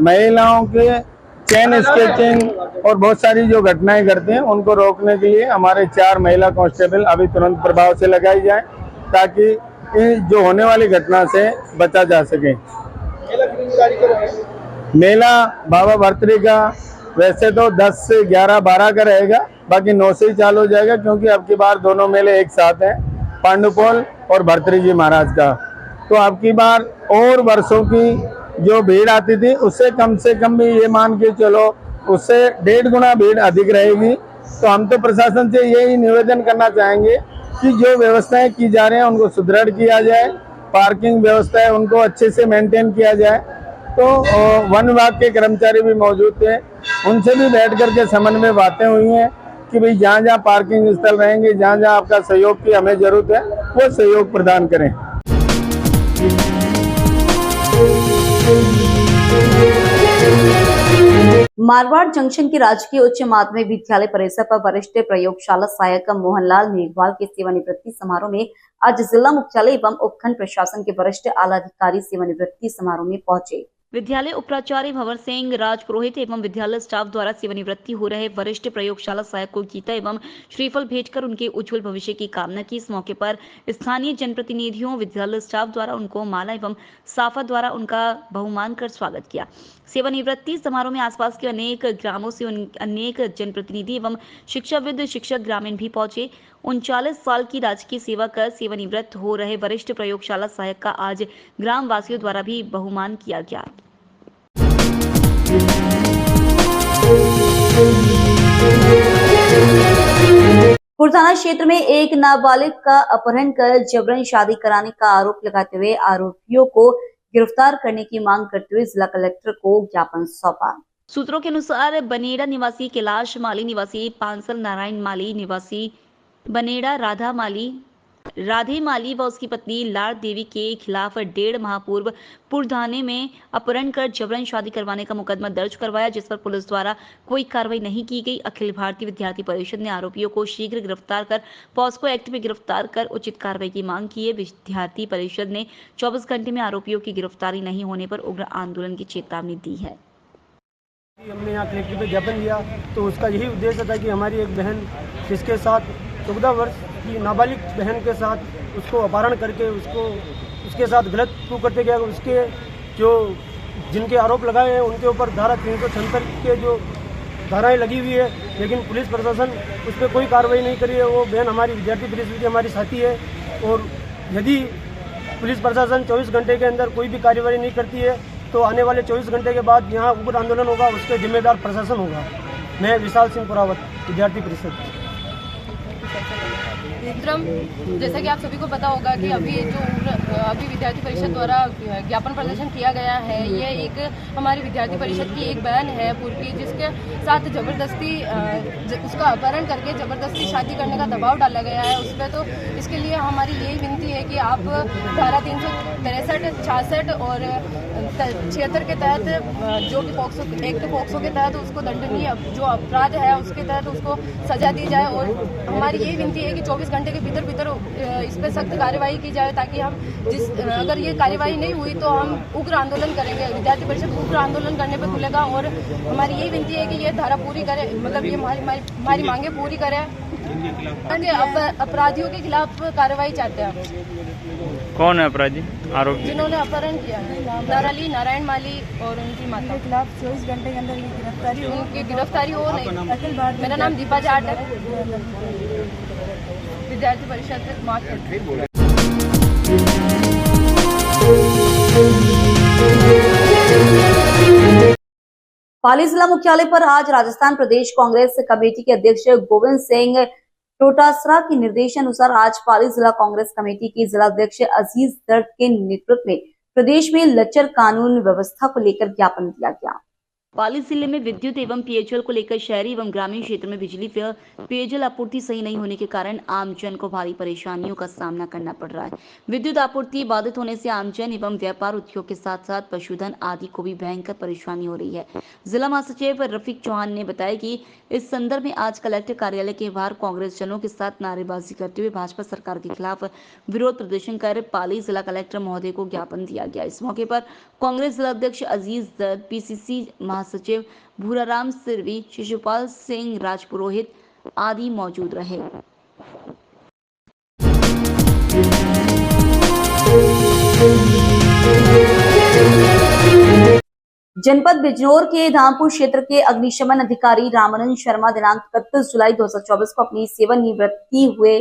महिलाओं के चेन स्केचिंग और बहुत सारी जो घटनाएं करते हैं उनको रोकने के लिए हमारे 4 महिला कांस्टेबल अभी तुरंत प्रभाव से लगाई जाए, ताकि जो होने वाली घटना से बचा जा सके। मेला बाबा भर्तरी का वैसे तो 10 से 11, 12 का रहेगा, बाकी 9 से ही चालू हो जाएगा, क्योंकि अब की बार दोनों मेले एक साथ हैं, पांडुपोल और भर्तृहरि जी महाराज का। तो अब की बार और वर्षों की जो भीड़ आती थी उससे कम भी ये मान के चलो उससे 1.5 गुना भीड़ अधिक रहेगी। तो हम तो प्रशासन से यही निवेदन करना चाहेंगे कि जो व्यवस्थाएं की जा रही हैं उनको सुदृढ़ किया जाए, पार्किंग व्यवस्था है उनको अच्छे से मेंटेन किया जाए। तो वन विभाग के कर्मचारी भी मौजूद थे, उनसे भी बैठ करके समन्वय बातें हुई हैं कि भाई जहाँ जहाँ पार्किंग स्थल रहेंगे, जहाँ जहाँ आपका सहयोग की हमें जरूरत है वो सहयोग प्रदान करें। मारवाड़ जंक्शन के राजकीय उच्च माध्यमिक विद्यालय परिसर पर वरिष्ठ प्रयोगशाला सहायक मोहनलाल मेघवाल के सेवानिवृत्ति समारोह में आज जिला मुख्यालय एवं उपखंड प्रशासन के वरिष्ठ आला अधिकारी सेवानिवृत्ति समारोह में पहुंचे। विद्यालय उपाचार्य भंवर सिंह राजपुरोहित एवं विद्यालय स्टाफ द्वारा सेवानिवृत्ति हो रहे वरिष्ठ प्रयोगशाला सहायक को गीता एवं श्रीफल भेंटकर उनके उज्जवल भविष्य की कामना की। इस मौके पर स्थानीय जनप्रतिनिधियों, विद्यालय स्टाफ द्वारा उनको माला एवं साफा द्वारा उनका बहुमान कर स्वागत किया। सेवानिवृत्ति समारोह में आसपास के अनेक ग्रामों से अनेक जनप्रतिनिधि एवं शिक्षाविद, शिक्षक, ग्रामीण भी पहुंचे। 39 साल की राजकीय सेवा कर सेवानिवृत्त हो रहे वरिष्ठ प्रयोगशाला सहायक का आज ग्राम वासियों द्वारा भी बहुमान किया गया। पुरथाना क्षेत्र में एक नाबालिग का अपहरण कर जबरन शादी कराने का आरोप लगाते हुए आरोपियों को गिरफ्तार करने की मांग करते हुए जिला कलेक्टर को ज्ञापन सौंपा। सूत्रों के अनुसार बनेड़ा निवासी कैलाश माली, निवासी पांसल, नारायण माली, निवासी बनेड़ा, राधे माली व उसकी पत्नी लाड़ देवी के खिलाफ 1.5 माह पूर्व पुरथाने में अपहरण कर जबरन शादी करवाने का मुकदमा दर्ज करवाया, जिस पर पुलिस द्वारा कोई कार्रवाई नहीं की गई। अखिल भारतीय विद्यार्थी परिषद ने आरोपियों को शीघ्र गिरफ्तार कर पॉस्को एक्ट में गिरफ्तार कर उचित कार्रवाई की मांग की है। विद्यार्थी परिषद ने 24 घंटे में आरोपियों की गिरफ्तारी नहीं होने पर उग्र आंदोलन की चेतावनी दी है। हमने यहाँ कलेक्टर पे ज्ञापन दिया तो उसका यही उद्देश्य था कि हमारी एक बहन जिसके साथ 14 वर्ष की नाबालिग बहन के साथ उसको अपहरण करके उसके साथ गलत प्रूव करते गया, उसके जो जिनके आरोप लगाए हैं उनके ऊपर धारा 376 के जो धाराएं लगी हुई है, लेकिन पुलिस प्रशासन उस पर कोई कार्रवाई नहीं करी है। वो बहन हमारी विद्यार्थी परिषद की हमारी साथी है और यदि पुलिस प्रशासन 24 घंटे के अंदर कोई भी कार्रवाई नहीं करती है तो आने वाले 24 घंटे के बाद यहाँ उग्र आंदोलन होगा, उसके जिम्मेदार प्रशासन होगा। मैं विशाल सिंह पुरावत, विद्यार्थी परिषद। विक्रम, जैसा कि आप सभी को पता होगा कि अभी विद्यार्थी परिषद द्वारा ज्ञापन प्रदर्शन किया गया है, ये एक हमारी विद्यार्थी परिषद की एक बहन है पूर्वी, जिसके साथ जबरदस्ती उसका अपहरण करके जबरदस्ती शादी करने का दबाव डाला गया है उस पर। तो इसके लिए हमारी यही विनती है कि आप धारा 363, 66 और 76 के तहत जो कि पोक्सो के तहत उसको दंडनीय जो अपराध है उसके तहत उसको सजा दी जाए। और हमारी यही विनती है कि 24 घंटे के भीतर इस पर सख्त कार्यवाही की जाए, ताकि हम अगर ये कार्यवाही नहीं हुई तो हम उग्र आंदोलन करेंगे। विद्यार्थी परिषद उग्र आंदोलन करने पर खुलेगा और हमारी यही विनती है कि ये धारा पूरी करे, मतलब ये हमारी मांगे पूरी करे। अपराधियों के खिलाफ कार्रवाई चाहते हैं। कौन है अपराधी आरोपी? जिन्होंने अपहरण किया है नाराली, नारायण माली और उनकी माता के खिलाफ 24 घंटे के अंदर उनकी गिरफ्तारी हो नहीं। मेरा नाम दीपा जाट है, विद्यार्थी परिषद मार्केट। पाली जिला मुख्यालय पर आज राजस्थान प्रदेश कांग्रेस कमेटी के अध्यक्ष गोविंद सिंह टोटासरा के निर्देशानुसार आज पाली जिला कांग्रेस कमेटी के जिला अध्यक्ष अजीज दर्द के नेतृत्व में प्रदेश में लचर कानून व्यवस्था को लेकर ज्ञापन दिया गया। पाली जिले में विद्युत एवं पेयजल को लेकर शहरी एवं ग्रामीण क्षेत्र में बिजली व पेयजल आपूर्ति सही नहीं होने के कारण आमजन को भारी परेशानियों का सामना करना पड़ रहा है। विद्युत आपूर्ति बाधित होने से आमजन एवं व्यापार उद्योग के साथ साथ पशुधन आदि को भी भयंकर परेशानी हो रही है। जिला महासचिव रफीक चौहान ने बताया कि इस संदर्भ में आज कलेक्टर कार्यालय के बाहर कांग्रेस जनों के साथ नारेबाजी करते हुए भाजपा सरकार के खिलाफ विरोध प्रदर्शन कर पाली जिला कलेक्टर महोदय को ज्ञापन दिया गया। इस मौके पर कांग्रेस जिला अध्यक्ष अजीज दर्द, पीसीसी महासचिव भूराराम सिरवी, शिशुपाल सिंह राजपुरोहित आदि मौजूद रहे। जनपद बिजनौर के धामपुर क्षेत्र के अग्निशमन अधिकारी रामानंद शर्मा दिनांक 31 जुलाई 2024 को अपनी सेवानिवृत्ति हुए।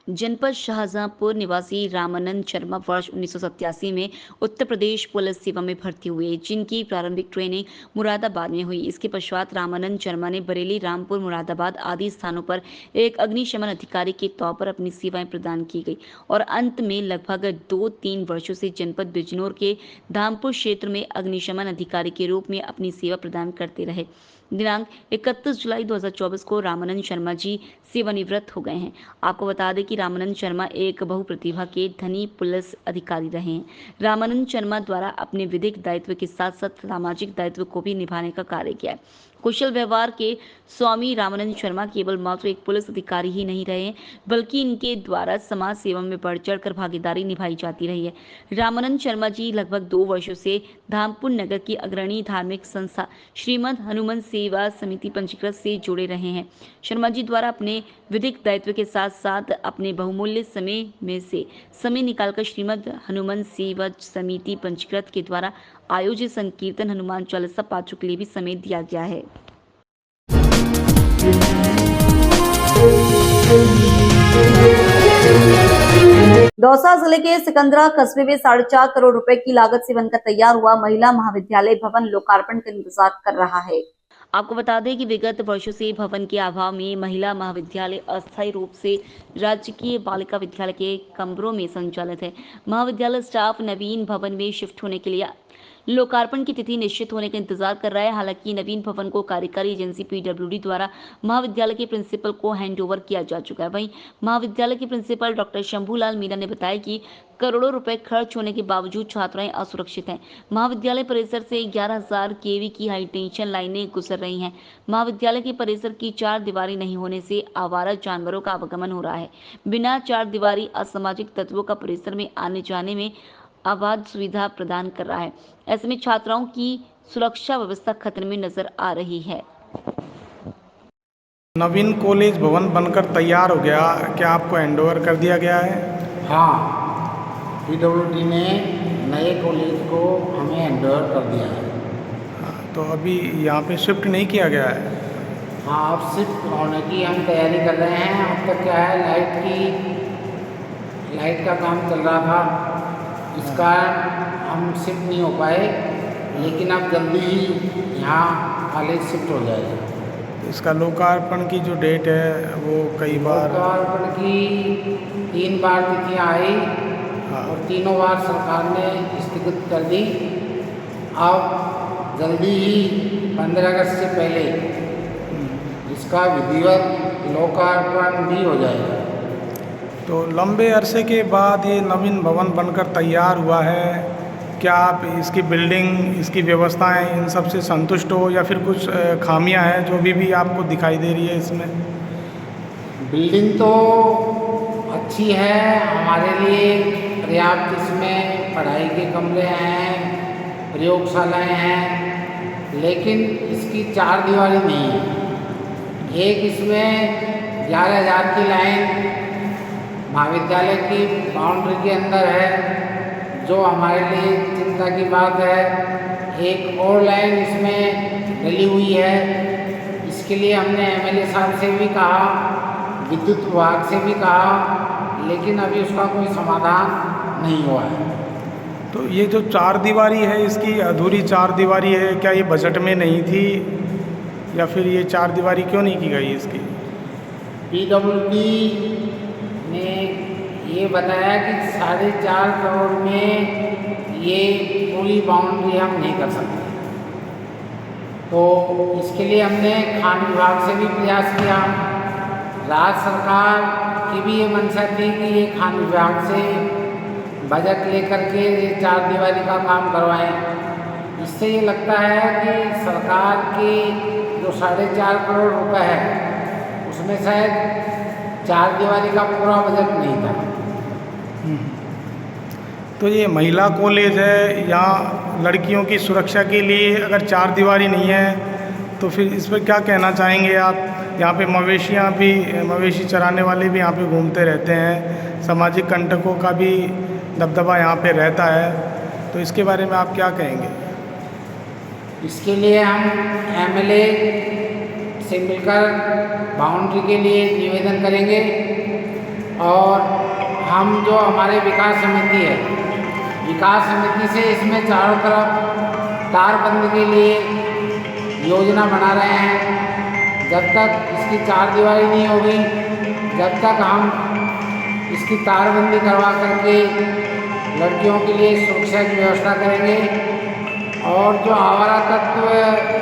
जनपद शाहजहांपुर निवासी रामानंद शर्मा वर्ष 1987 में उत्तर प्रदेश पुलिस सेवा में भर्ती हुए, जिनकी प्रारंभिक ट्रेनिंग मुरादाबाद में हुई। इसके पश्चात रामानंद शर्मा ने बरेली, रामपुर, मुरादाबाद आदि स्थानों पर एक अग्निशमन अधिकारी के तौर पर अपनी सेवाएं प्रदान की गई और अंत में लगभग 2-3 वर्षों से जनपद बिजनौर के धामपुर क्षेत्र में अग्निशमन अधिकारी के रूप में अपनी सेवा प्रदान करते रहे। दिनांक 31 जुलाई 2024 को रामानंद शर्मा जी सेवानिवृत्त हो गए हैं। आपको बता दें कि रामानंद शर्मा एक बहुप्रतिभा के धनी पुलिस अधिकारी रहे हैं। रामानंद शर्मा द्वारा अपने विधिक दायित्व के साथ साथ सामाजिक दायित्व को भी निभाने का कार्य किया है। कुशल व्यवहार के स्वामी रामानंद शर्मा केवल मात्र एक पुलिस अधिकारी ही नहीं रहे, बल्कि इनके द्वारा समाज सेवा में बढ़ चढ़कर भागीदारी निभाई जाती रही है। रामानंद शर्मा जी लगभग 2 वर्षों से धामपुर नगर की अग्रणी धार्मिक संस्था श्रीमद हनुमान सेवा समिति पंजीकृत से जुड़े रहे हैं। शर्मा जी द्वारा अपने विधिक दायित्व के साथ साथ अपने बहुमूल्य समय में से समय निकालकर श्रीमद हनुमान सेवा समिति पंजीकृत के द्वारा आयोजित संकीर्तन हनुमान चालीसा पाठों के लिए भी समय दिया गया है। दौसा जिले के सिकंदरा कस्बे में 4.5 करोड़ रुपए की लागत से बनकर तैयार हुआ महिला महाविद्यालय भवन लोकार्पण का इंतजार कर रहा है। आपको बता दें कि विगत वर्षों से भवन के अभाव में महिला महाविद्यालय अस्थायी रूप से राजकीय बालिका विद्यालय के कमरों में संचालित है। महाविद्यालय स्टाफ नवीन भवन में शिफ्ट होने के लिए लोकार्पण की तिथि निश्चित होने का इंतजार कर रहा है। हालांकि नवीन भवन को कार्यकारी एजेंसी PWD द्वारा महाविद्यालय के प्रिंसिपल को हैंडओवर किया जा चुका है। वहीं महाविद्यालय के प्रिंसिपल डॉक्टर शंभूलाल मीणा ने बताया कि करोड़ों रुपए खर्च होने के बावजूद छात्राएं असुरक्षित हैं। महाविद्यालय परिसर से 11,000 kV की हाई टेंशन लाइनें गुजर रही हैं। महाविद्यालय के परिसर की 4 दीवारी नहीं होने से आवारा जानवरों का आवागमन हो रहा है। बिना 4 दीवारी असामाजिक तत्वों का परिसर में आने जाने में अबाध सुविधा प्रदान कर रहा है। ऐसे में छात्राओं की सुरक्षा व्यवस्था खतरे में नजर आ रही है। नवीन कॉलेज भवन बनकर तैयार हो गया, क्या आपको हैंडओवर कर दिया गया है? हाँ, PWD ने नए कॉलेज को हमें हैंडओवर कर दिया है। तो अभी यहाँ पे शिफ्ट नहीं किया गया है? हाँ, अब शिफ्ट होने की हम तैयारी कर रहे हैं। अब तक क्या है, लाइट का काम चल रहा था, इस कारण हम शिफ्ट नहीं हो पाए, लेकिन अब जल्दी ही यहाँ कॉलेज शिफ्ट हो जाएगा। इसका लोकार्पण की जो डेट है वो कई बार लोकार्पण की 3 बार तिथियाँ आई और तीनों बार सरकार ने स्थगित कर दी। अब जल्दी ही 15 अगस्त से पहले इसका विधिवत लोकार्पण भी हो जाएगा। तो लंबे अरसे के बाद ये नवीन भवन बनकर तैयार हुआ है, क्या आप इसकी बिल्डिंग, इसकी व्यवस्थाएं, इन सब से संतुष्ट हो या फिर कुछ खामियां हैं जो भी आपको दिखाई दे रही है इसमें? बिल्डिंग तो अच्छी है, हमारे लिए पर्याप्त इसमें पढ़ाई के कमरे हैं, प्रयोगशालाएं हैं, लेकिन इसकी 4 दीवारी नहीं है। एक इसमें 11,000 की लाइन महाविद्यालय की बाउंड्री के अंदर है, जो हमारे लिए चिंता की बात है। एक और लाइन इसमें डली हुई है, इसके लिए हमने MLA साहब से भी कहा, विद्युत विभाग से भी कहा, लेकिन अभी उसका कोई समाधान नहीं हुआ है। तो ये जो 4 दीवारी है, इसकी अधूरी 4 दीवारी है, क्या ये बजट में नहीं थी या फिर ये 4 दीवारी क्यों नहीं की गई इसकी? PWD ने ये बताया कि 4.5 करोड़ में ये पूरी बाउंड्री हम नहीं कर सकते। तो इसके लिए हमने खान विभाग से भी प्रयास किया। राज्य सरकार की भी ये मंशा थी कि ये खान विभाग से बजट लेकर के ये 4 दीवारी का काम करवाएं। इससे ये लगता है कि सरकार की जो 4.5 करोड़ रुपए है, उसमें शायद 4 दीवारी का पूरा बजट नहीं था। तो ये महिला कॉलेज है, यहाँ लड़कियों की सुरक्षा के लिए अगर 4 दीवारी नहीं है तो फिर इस पर क्या कहना चाहेंगे आप? यहाँ पे मवेशी चराने वाले भी यहाँ पे घूमते रहते हैं, सामाजिक कंटकों का भी दबदबा यहाँ पे रहता है, तो इसके बारे में आप क्या कहेंगे? इसके लिए हम एमएलए से मिलकर बाउंड्री के लिए निवेदन करेंगे और हम जो हमारे विकास समिति है, विकास समिति से इसमें चारों तरफ तारबंदी के लिए योजना बना रहे हैं। जब तक इसकी चार दीवारी नहीं होगी, जब तक हम इसकी तारबंदी करवा करके लड़कियों के लिए सुरक्षा की व्यवस्था करेंगे। और जो आवारा तत्व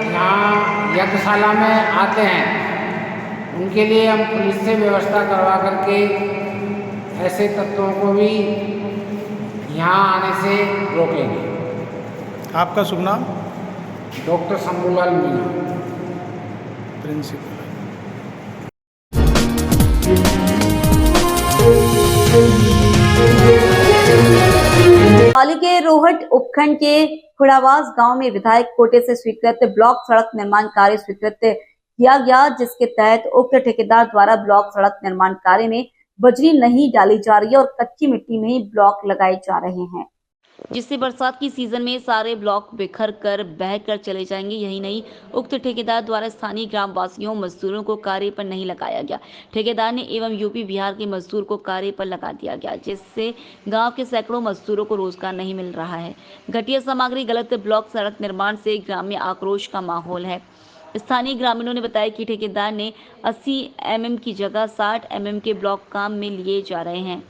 यहाँ यज्ञशाला में आते हैं, उनके लिए हम पुलिस से व्यवस्था करवा करके ऐसे तत्वों को भी यहाँ आने से रोकेंगे। आपका शुभ नाम? Doctor Shambhulal Meena, principal. पाली के रोहट उपखंड के खुड़ावास गांव में विधायक कोटे से स्वीकृत ब्लॉक सड़क निर्माण कार्य स्वीकृत किया गया, जिसके तहत उक्त ठेकेदार द्वारा ब्लॉक सड़क निर्माण कार्य में बजरी नहीं डाली जा रही है और कच्ची मिट्टी में ही ब्लॉक लगाए जा रहे हैं, जिससे बरसात की सीजन में सारे ब्लॉक बिखर कर बह कर चले जाएंगे। यही नहीं, उक्त ठेकेदार द्वारा स्थानीय ग्राम वासियों मजदूरों को कार्य पर नहीं लगाया गया। ठेकेदार ने एवं यूपी बिहार के मजदूर को कार्य पर लगा दिया गया, जिससे गांव के सैकड़ों मजदूरों को रोजगार नहीं मिल रहा है। घटिया सामग्री, गलत ब्लॉक सड़क निर्माण से ग्राम में आक्रोश का माहौल है। स्थानीय ग्रामीणों ने बताया कि ठेकेदार ने 80 mm की जगह 60 mm के ब्लॉक काम में लिए जा रहे हैं,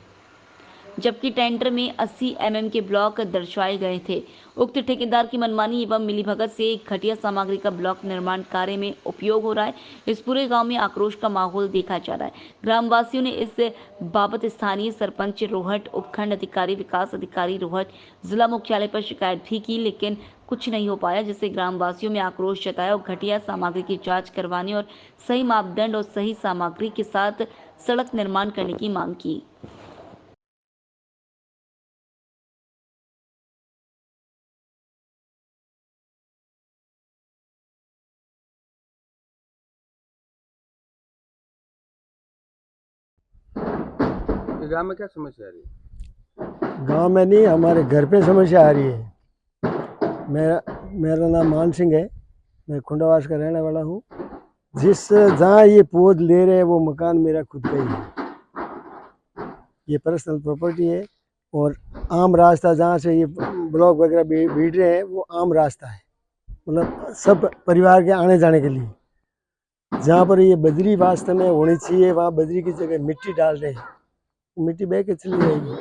जबकि टेंडर में 80 mm के ब्लॉक दर्शाए गए थे। उक्त ठेकेदार की मनमानी एवं मिलीभगत से घटिया सामग्री का ब्लॉक निर्माण कार्य में उपयोग हो रहा है। इस पूरे गांव में आक्रोश का माहौल देखा जा रहा है। ग्रामवासियों ने इस बाबत स्थानीय सरपंच रोहट, उपखंड अधिकारी, विकास अधिकारी रोहट, जिला मुख्यालय पर शिकायत भी की, लेकिन कुछ नहीं हो पाया, जिससे ग्रामवासियों में आक्रोश जताया और घटिया सामग्री की जाँच करवाने और सही मापदंड और सही सामग्री के साथ सड़क निर्माण करने की मांग की। गांव में क्या समस्या आ रही है? गांव में नहीं, हमारे घर पे समस्या आ रही है। मेरा नाम मान सिंह है, मैं खुंडावास का रहने वाला हूँ। जहाँ ये पौध ले रहे हैं वो मकान मेरा खुद का ही है, ये पर्सनल प्रॉपर्टी है। और आम रास्ता जहाँ से ये ब्लॉक वगैरह बीट रहे हैं वो आम रास्ता है, मतलब सब परिवार के आने जाने के लिए। जहाँ पर ये बजरी वास्तव में होनी चाहिए, वहाँ बजरी की जगह मिट्टी डाल रहे हैं, मिट्टी बह के चली जाएगी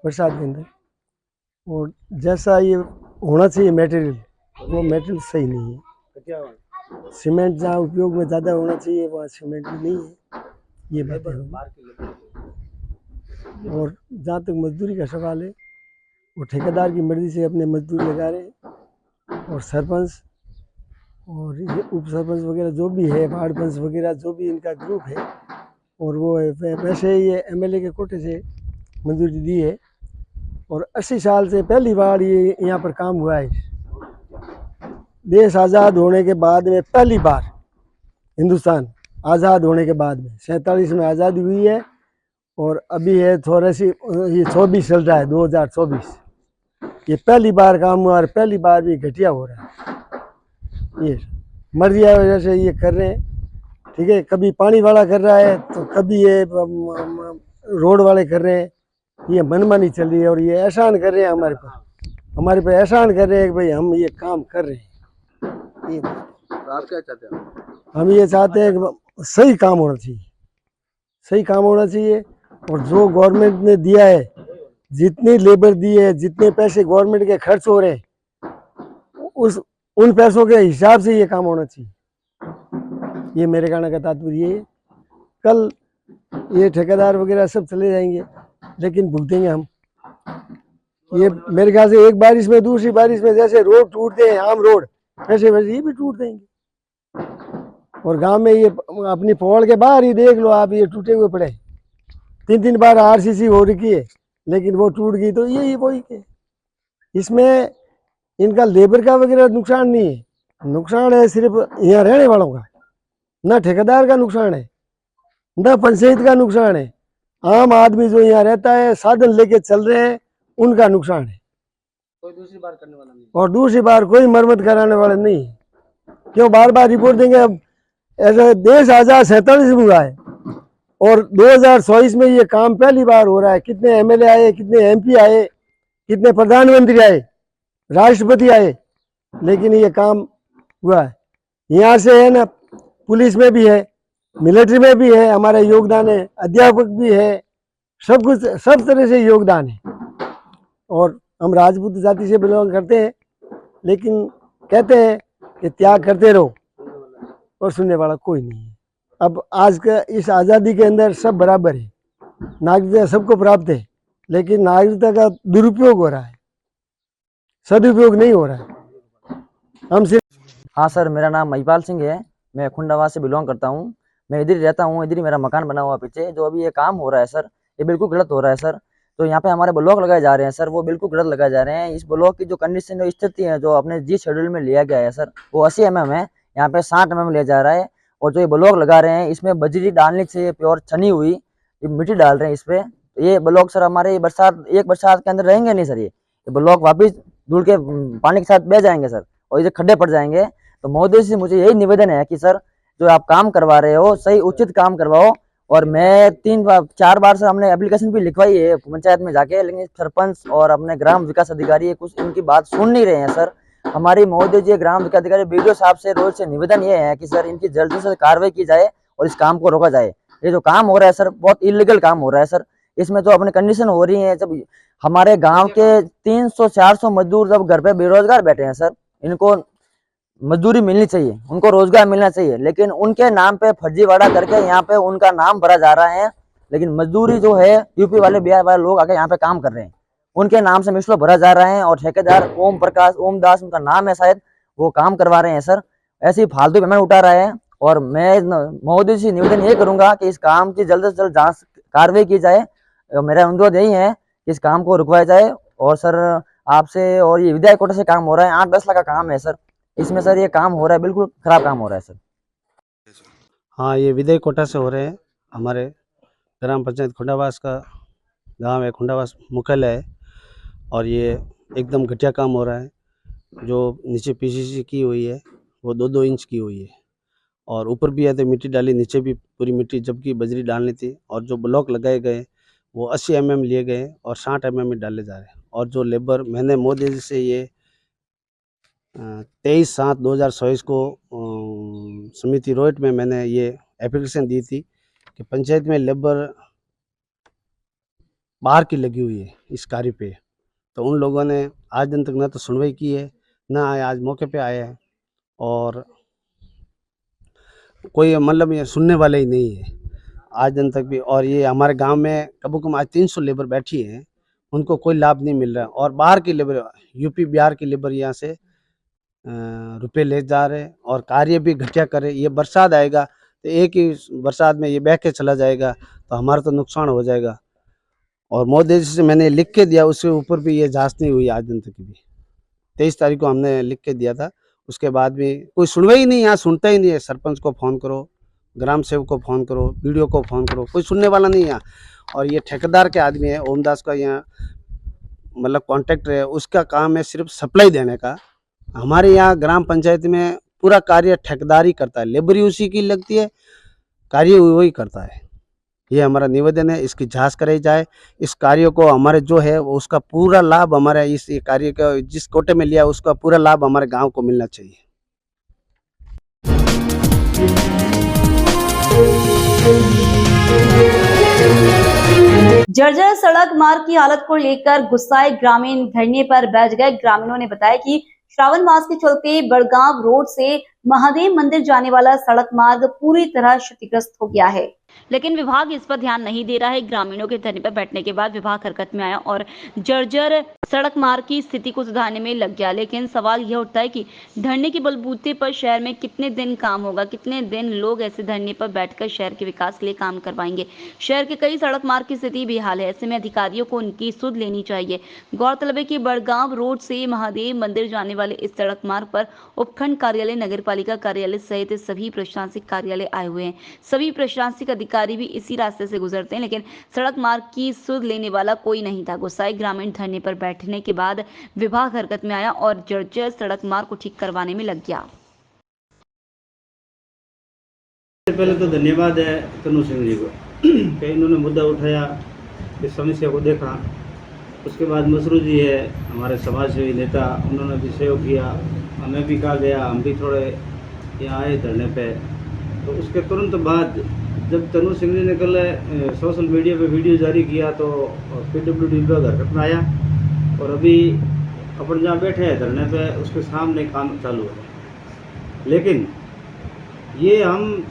बरसात के अंदर। और जैसा ये होना चाहिए मटेरियल, वो मटेरियल सही नहीं है। सीमेंट जहाँ उपयोग में ज़्यादा होना चाहिए वहाँ सीमेंट भी नहीं है, ये बातें हैं। और जहाँ तक मजदूरी का सवाल है, वो ठेकेदार की मर्जी से अपने मजदूर लगा रहे हैं। और सरपंच और ये उप सरपंच वगैरह जो भी है, वार्ड पंच वगैरह जो भी इनका ग्रुप है, और वो वैसे ये एमएलए के कोटे से मंजूरी दी है। और 80 साल से पहली बार ये यहाँ पर काम हुआ है। देश आज़ाद होने के बाद में पहली बार, हिंदुस्तान आज़ाद होने के बाद में 47 में आज़ादी हुई है। और अभी है थोड़ा सी, ये 24 चल रहा है, 2024। ये पहली बार काम हुआ और पहली बार भी घटिया हो रहा है। ये मर्जी की वजह से ये कर रहे हैं, ठीक है। कभी पानी वाला कर रहा है तो कभी ये रोड वाले कर रहे हैं। ये मनमानी चल रही है और ये एहसान कर रहे हैं हमारे पे एहसान कर रहे हैं कि भाई हम ये काम कर रहे हैं। ये आप क्या चाहते हैं? हम ये चाहते हैं कि सही काम होना चाहिए, सही काम होना चाहिए। और जो गवर्नमेंट ने दिया है, जितनी लेबर दी है, जितने पैसे गवर्नमेंट के खर्च हो रहे हैं, उन पैसों के हिसाब से ये काम होना चाहिए। ये मेरे कहने का तात्पर्य है। कल ये ठेकेदार वगैरह सब चले जाएंगे, लेकिन भुगतेंगे हम। ये मेरे ख्याल से एक बारिश में दूसरी बारिश में जैसे रोड टूटते हैं, आम रोड, वैसे वैसे ये भी टूट देंगे। और गांव में ये अपनी पौड़ के बाहर ही देख लो आप, ये टूटे हुए पड़े। 3 बार आरसीसी हो रखी है, लेकिन वो टूट गई तो ये वही के। इसमें इनका लेबर का वगैरह नुकसान नहीं है, नुकसान है सिर्फ यहाँ रहने वालों का। ना ठेकेदार का नुकसान है, ना पंचायत का नुकसान है। आम आदमी जो यहाँ रहता है, साधन लेके चल रहे हैं, उनका नुकसान है। कोई दूसरी बार करने वाला नहीं, और दूसरी बार कोई मरम्मत कराने वाला नहीं। क्यों बार बार रिपोर्ट देंगे? अब ऐसा देश आजाद 47 में हुआ है और 2024 में ये काम पहली बार हो रहा है। कितने एमएलए आए, कितने एमपी आए, कितने प्रधानमंत्री आए, राष्ट्रपति आए, लेकिन ये काम हुआ है। यहाँ से है ना, पुलिस में भी है, मिलिट्री में भी है, हमारा योगदान है, अध्यापक भी है, सब कुछ सब तरह से योगदान है। और हम राजपूत जाति से बिलोंग करते हैं, लेकिन कहते हैं कि त्याग करते रहो और सुनने वाला कोई नहीं है। अब आज का इस आज़ादी के अंदर सब बराबर है, नागरिकता सबको प्राप्त है, लेकिन नागरिकता का दुरुपयोग हो रहा है, सदुपयोग नहीं हो रहा है। हम सिर्फ हाँ सर, मेरा नाम महिपाल सिंह है, मैं खुंडावास से बिलोंग करता हूँ। मैं इधर ही रहता हूँ, इधर ही मेरा मकान बना हुआ पीछे। जो अभी ये काम हो रहा है सर, ये बिल्कुल गलत हो रहा है सर। तो यहाँ पे हमारे ब्लॉक लगाए जा रहे हैं सर, वो बिल्कुल गलत लगाए जा रहे हैं। इस ब्लॉक की जो कंडीशन जो स्थिति है, जो अपने जी शेड्यूल में लिया गया है सर, वो 80 mm है, यहाँ पे 60 mm लिया जा रहा है। और जो ये ब्लॉक लगा रहे हैं, इसमें बजरी डालने से प्योर छनी हुई ये मिट्टी डाल रहे हैं इस पे। ये ब्लॉक सर हमारे एक बरसात के अंदर रहेंगे नहीं सर। ये ब्लॉक वापिस धूल के पानी के साथ बह जाएंगे सर, और ये खड्डे पड़ जाएंगे। तो मोदी से मुझे यही निवेदन है कि सर, जो आप काम करवा रहे हो, सही उचित काम करवाओ। और मैं 3-4 बार सर हमने एप्लीकेशन भी लिखवाई है पंचायत में जाके, लेकिन सरपंच और अपने ग्राम विकास अधिकारी कुछ इनकी बात सुन नहीं रहे हैं सर। हमारी महोदय जी ग्राम विकास अधिकारी बीडीओ साहब से रोज से निवेदन ये है कि सर इनकी जल्दी से कार्रवाई की जाए और इस काम को रोका जाए। ये जो काम हो रहा है सर, बहुत इलीगल काम हो रहा है सर। इसमें जो अपनी कंडीशन हो रही है, जब हमारे गाँव के 300-400 मजदूर जब घर पे बेरोजगार बैठे हैं सर, इनको मजदूरी मिलनी चाहिए, उनको रोजगार मिलना चाहिए, लेकिन उनके नाम पे फर्जीवाड़ा करके यहाँ पे उनका नाम भरा जा रहा है। लेकिन मजदूरी जो है यूपी वाले, बिहार वाले लोग आके यहाँ पे काम कर रहे हैं, उनके नाम से मिसलो भरा जा रहा है। और ठेकेदार ओम दास उनका नाम है शायद, वो काम करवा रहे हैं सर। ऐसी फालतू पेमेंट उठा रहा है। और मैं मोदी से निवेदन ये करूंगा कि इस काम की जल्द से जल्द जांच कार्रवाई की जाए। मेरा अनुरोध यही है कि इस काम को रुकवाया जाए। और सर आपसे, और ये विधायक कोटा से काम हो रहा है, 8-10 लाख का काम है सर। इसमें सर ये काम हो रहा है, बिल्कुल खराब काम हो रहा है सर। हाँ, ये विधायक कोटा से हो रहे हैं। हमारे ग्राम पंचायत खुंडावास का गांव है, खुंडावास मुख्यालय है, और ये एकदम घटिया काम हो रहा है। जो नीचे पीसीसी की हुई है वो 2-2 इंच की हुई है, और ऊपर भी है तो मिट्टी डाली, नीचे भी पूरी मिट्टी, जबकि बजरी डालनी थी। और जो ब्लॉक लगाए गए वो 80 mm लिए गए और 60 mm में डाले जा रहे हैं। और जो लेबर, मैंने मोदी जी से ये 23/7/2024 को समिति रोहित में मैंने ये एप्लीकेशन दी थी कि पंचायत में लेबर बाहर की लगी हुई है इस कार्य पे। तो उन लोगों ने आज दिन तक ना तो सुनवाई की है, ना आज मौके पे आए हैं, और कोई मतलब ये सुनने वाले ही नहीं है आज दिन तक भी। और ये हमारे गांव में कम कम आज 300 लेबर बैठी है, उनको कोई लाभ नहीं मिल रहा है। और बाहर की लेबर, यूपी बिहार की लेबर यहाँ से रुपए ले जा रहे हैं, और कार्य भी घटिया करे। ये बरसात आएगा तो एक ही बरसात में ये बह के चला जाएगा, तो हमारा तो नुकसान हो जाएगा। और मोदी जी से मैंने लिख के दिया, उसके ऊपर भी ये जांच नहीं हुई आज दिन तक भी। 23 तारीख को हमने लिख के दिया था, उसके बाद भी कोई सुनवाई नहीं, यहाँ सुनता ही नहीं है। सरपंच को फ़ोन करो, ग्राम सेवक को फ़ोन करो, बीडीओ को फ़ोन करो, कोई सुनने वाला नहीं यहाँ। और ये ठेकेदार के आदमी है, ओम दास का यहाँ मतलब कॉन्ट्रैक्टर है, उसका काम है सिर्फ सप्लाई देने का। हमारे यहाँ ग्राम पंचायत में पूरा कार्य ठेकेदारी करता है, लेबर उसी की लगती है, कार्य वही करता है। ये हमारा निवेदन है, इसकी जांच कराई जाए। इस कार्य को हमारे जो है उसका पूरा लाभ, हमारे इस कार्य का जिस कोटे में लिया उसका पूरा लाभ हमारे गांव को मिलना चाहिए। जर्जर सड़क मार्ग की हालत को लेकर गुस्साए ग्रामीण धरने पर बैठ गए। ग्रामीणों ने बताया कि श्रावण मास के चलते बड़गांव रोड से महादेव मंदिर जाने वाला सड़क मार्ग पूरी तरह क्षतिग्रस्त हो गया है, लेकिन विभाग इस पर ध्यान नहीं दे रहा है। ग्रामीणों के धरने पर बैठने के बाद विभाग हरकत में आया और जर्जर सड़क मार्ग की स्थिति को सुधारने में लग गया। लेकिन सवाल यह उठता है कि धरने के बलबूते पर शहर में कितने दिन काम होगा, कितने दिन लोग ऐसे धरने पर बैठकर शहर के विकास के लिए काम करवाएंगे। शहर के कई सड़क मार्ग की स्थिति बेहाल है, ऐसे में अधिकारियों को उनकी सुध लेनी चाहिए। गौरतलब है कि बड़गांव रोड से महादेव मंदिर जाने वाले इस सड़क मार्ग पर उपखंड कार्यालय, नगर पालिका कार्यालय सहित सभी प्रशासनिक कार्यालय आए हुए हैं। सभी प्रशासनिक अधिकारी भी इसी रास्ते से गुजरते हैं, लेकिन सड़क मार्ग की सुध लेने वाला कोई नहीं था। गुस्साए ग्रामीण धरने पर बैठे बैठने के बाद विभाग हरकत में आया और जर्जर सड़क मार्ग को ठीक करवाने में लग गया। पहले तो धन्यवाद है तनु सिंह जी को कि इन्होंने मुद्दा उठाया, इस समस्या को देखा। उसके बाद मसरू जी है हमारे समाज सेवी नेता, उन्होंने भी सहयोग किया, हमें भी कहा गया, हम भी थोड़े यहाँ आए धरने पे। तो उसके तुरंत बाद जब तनु सिंह जी ने कल सोशल मीडिया पे वीडियो जारी किया तो PWD विभाग हरकत में आया और अभी अपन जहाँ बैठे हैं धरने पे उसके सामने काम चालू है। लेकिन ये हम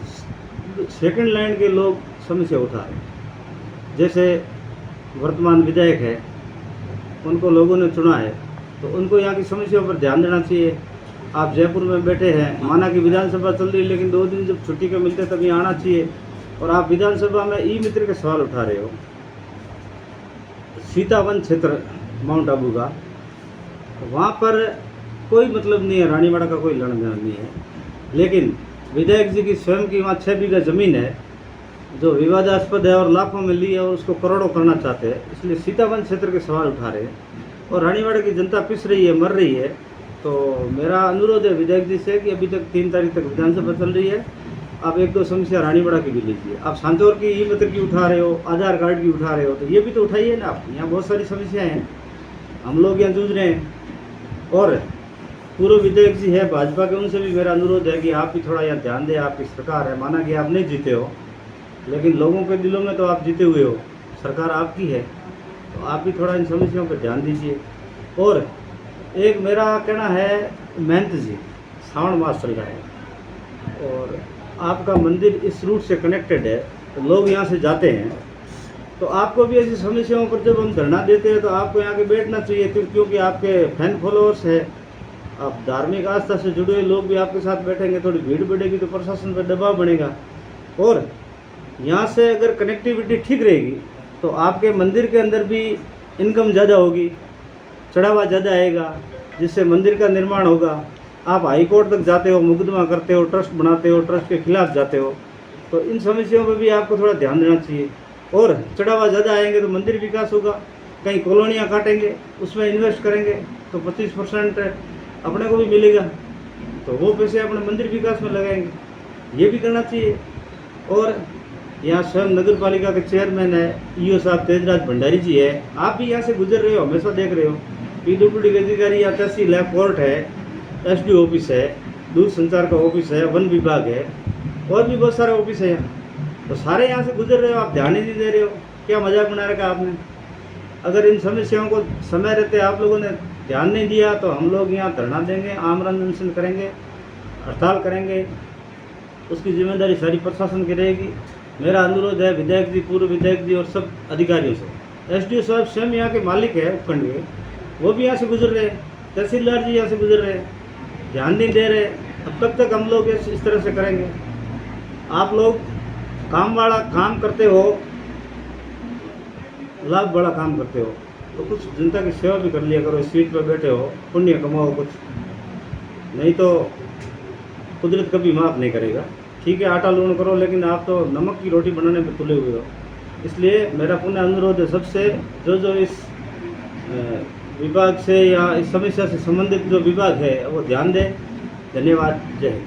सेकंड लाइन के लोग समस्या उठा रहे हैं। जैसे वर्तमान विधायक है, उनको लोगों ने चुना है तो उनको यहाँ की समस्याओं पर ध्यान देना चाहिए। आप जयपुर में बैठे हैं, माना कि विधानसभा चल रही है, लेकिन 2 दिन जब छुट्टी के मिलते तब यहाँ आना चाहिए। और आप विधानसभा में ई-मित्र के सवाल उठा रहे हो। सीतावन क्षेत्र माउंट आबू का, वहाँ पर कोई मतलब नहीं है, रानीवाड़ा का कोई लेना देना नहीं है। लेकिन विधायक जी की स्वयं की वहाँ 6 बीघा ज़मीन है जो विवादास्पद है और लाखों में ली है और उसको करोड़ों करना चाहते हैं, इसलिए सीतावन क्षेत्र के सवाल उठा रहे हैं। और रानीवाड़ा की जनता पिस रही है, मर रही है। तो मेरा अनुरोध है विधायक जी से कि अभी तक 3 तारीख तक विधानसभा चल रही है, आप 1-2 समस्या रानीवाड़ा की भी लीजिए। आप सांचौर की ई-मित्र की उठा रहे हो, आधार कार्ड की उठा रहे हो, तो ये भी तो उठाइए ना आप। यहाँ बहुत सारी समस्याएँ हैं, हम लोग यहाँ जूझ रहे हैं। और पूर्व विधायक जी है भाजपा के, उनसे भी मेरा अनुरोध है कि आप भी थोड़ा यहाँ ध्यान दें। आपकी सरकार है, माना कि आप नहीं जीते हो, लेकिन लोगों के दिलों में तो आप जीते हुए हो, सरकार आपकी है, तो आप भी थोड़ा इन समस्याओं पर ध्यान दीजिए। और एक मेरा कहना है, महंत जी, श्रावण मास चल रहा है और आपका मंदिर इस रूट से कनेक्टेड है, तो लोग यहाँ से जाते हैं, तो आपको भी ऐसी समस्याओं पर जब हम धरना देते हैं तो आपको यहाँ के बैठना चाहिए, क्योंकि आपके फैन फॉलोअर्स है, आप धार्मिक आस्था से जुड़े हुए लोग भी आपके साथ बैठेंगे, थोड़ी भीड़ बढ़ेगी तो प्रशासन पर दबाव बढ़ेगा। और यहाँ से अगर कनेक्टिविटी ठीक रहेगी तो आपके मंदिर के अंदर भी इनकम ज़्यादा होगी, चढ़ावा ज़्यादा आएगा, जिससे मंदिर का निर्माण होगा। आप हाई कोर्ट तक जाते हो, मुकदमा करते हो, ट्रस्ट बनाते हो, ट्रस्ट के खिलाफ जाते हो, तो इन समस्याओं पर भी आपको थोड़ा ध्यान देना चाहिए। और चढ़ावा ज़्यादा आएंगे तो मंदिर विकास होगा, कहीं कॉलोनियाँ काटेंगे, उसमें इन्वेस्ट करेंगे तो 25% अपने को भी मिलेगा, तो वो पैसे अपने मंदिर विकास में लगाएंगे, ये भी करना चाहिए। और यहाँ स्वयं नगर पालिका के चेयरमैन है ईओ साहब तेजराज भंडारी जी है, आप भी यहाँ से गुजर रहे हो, हमेशा देख रहे हो। PWD के अधिकारी या तहसील है, कोर्ट है, SD ऑफिस है, दूर संचार का ऑफिस है, वन विभाग है, और भी बहुत सारे ऑफिस है यहाँ, तो सारे यहाँ से गुजर रहे हो, आप ध्यान ही नहीं दे रहे हो। क्या मजाक बना रखा आपने? अगर इन समस्याओं को समय रहते आप लोगों ने ध्यान नहीं दिया तो हम लोग यहाँ धरना देंगे, आमरण अनशन करेंगे, हड़ताल करेंगे, उसकी जिम्मेदारी सारी प्रशासन की रहेगी। मेरा अनुरोध है विधायक जी, पूर्व विधायक जी और सब अधिकारियों से, SDO साहब स्वयं यहाँ के मालिक है उपखंड के, वो भी यहाँ से गुजर रहे हैं, तहसीलदार जी यहाँ से गुजर रहे हैं, ध्यान नहीं दे रहे। अब कब तक हम लोग इस तरह से करेंगे? आप लोग काम वाला काम करते हो, लाभ बड़ा काम करते हो, तो कुछ जनता की सेवा भी कर लिया करो। इस सीट पर बैठे हो, पुण्य कमाओ कुछ, नहीं तो कुदरत कभी माफ़ नहीं करेगा। ठीक है, आटा लूण करो, लेकिन आप तो नमक की रोटी बनाने में तुले हुए हो। इसलिए मेरा पुनः अनुरोध है सबसे, जो इस विभाग से या इस समस्या से संबंधित जो विभाग है वो ध्यान दें। धन्यवाद, जय हिंद।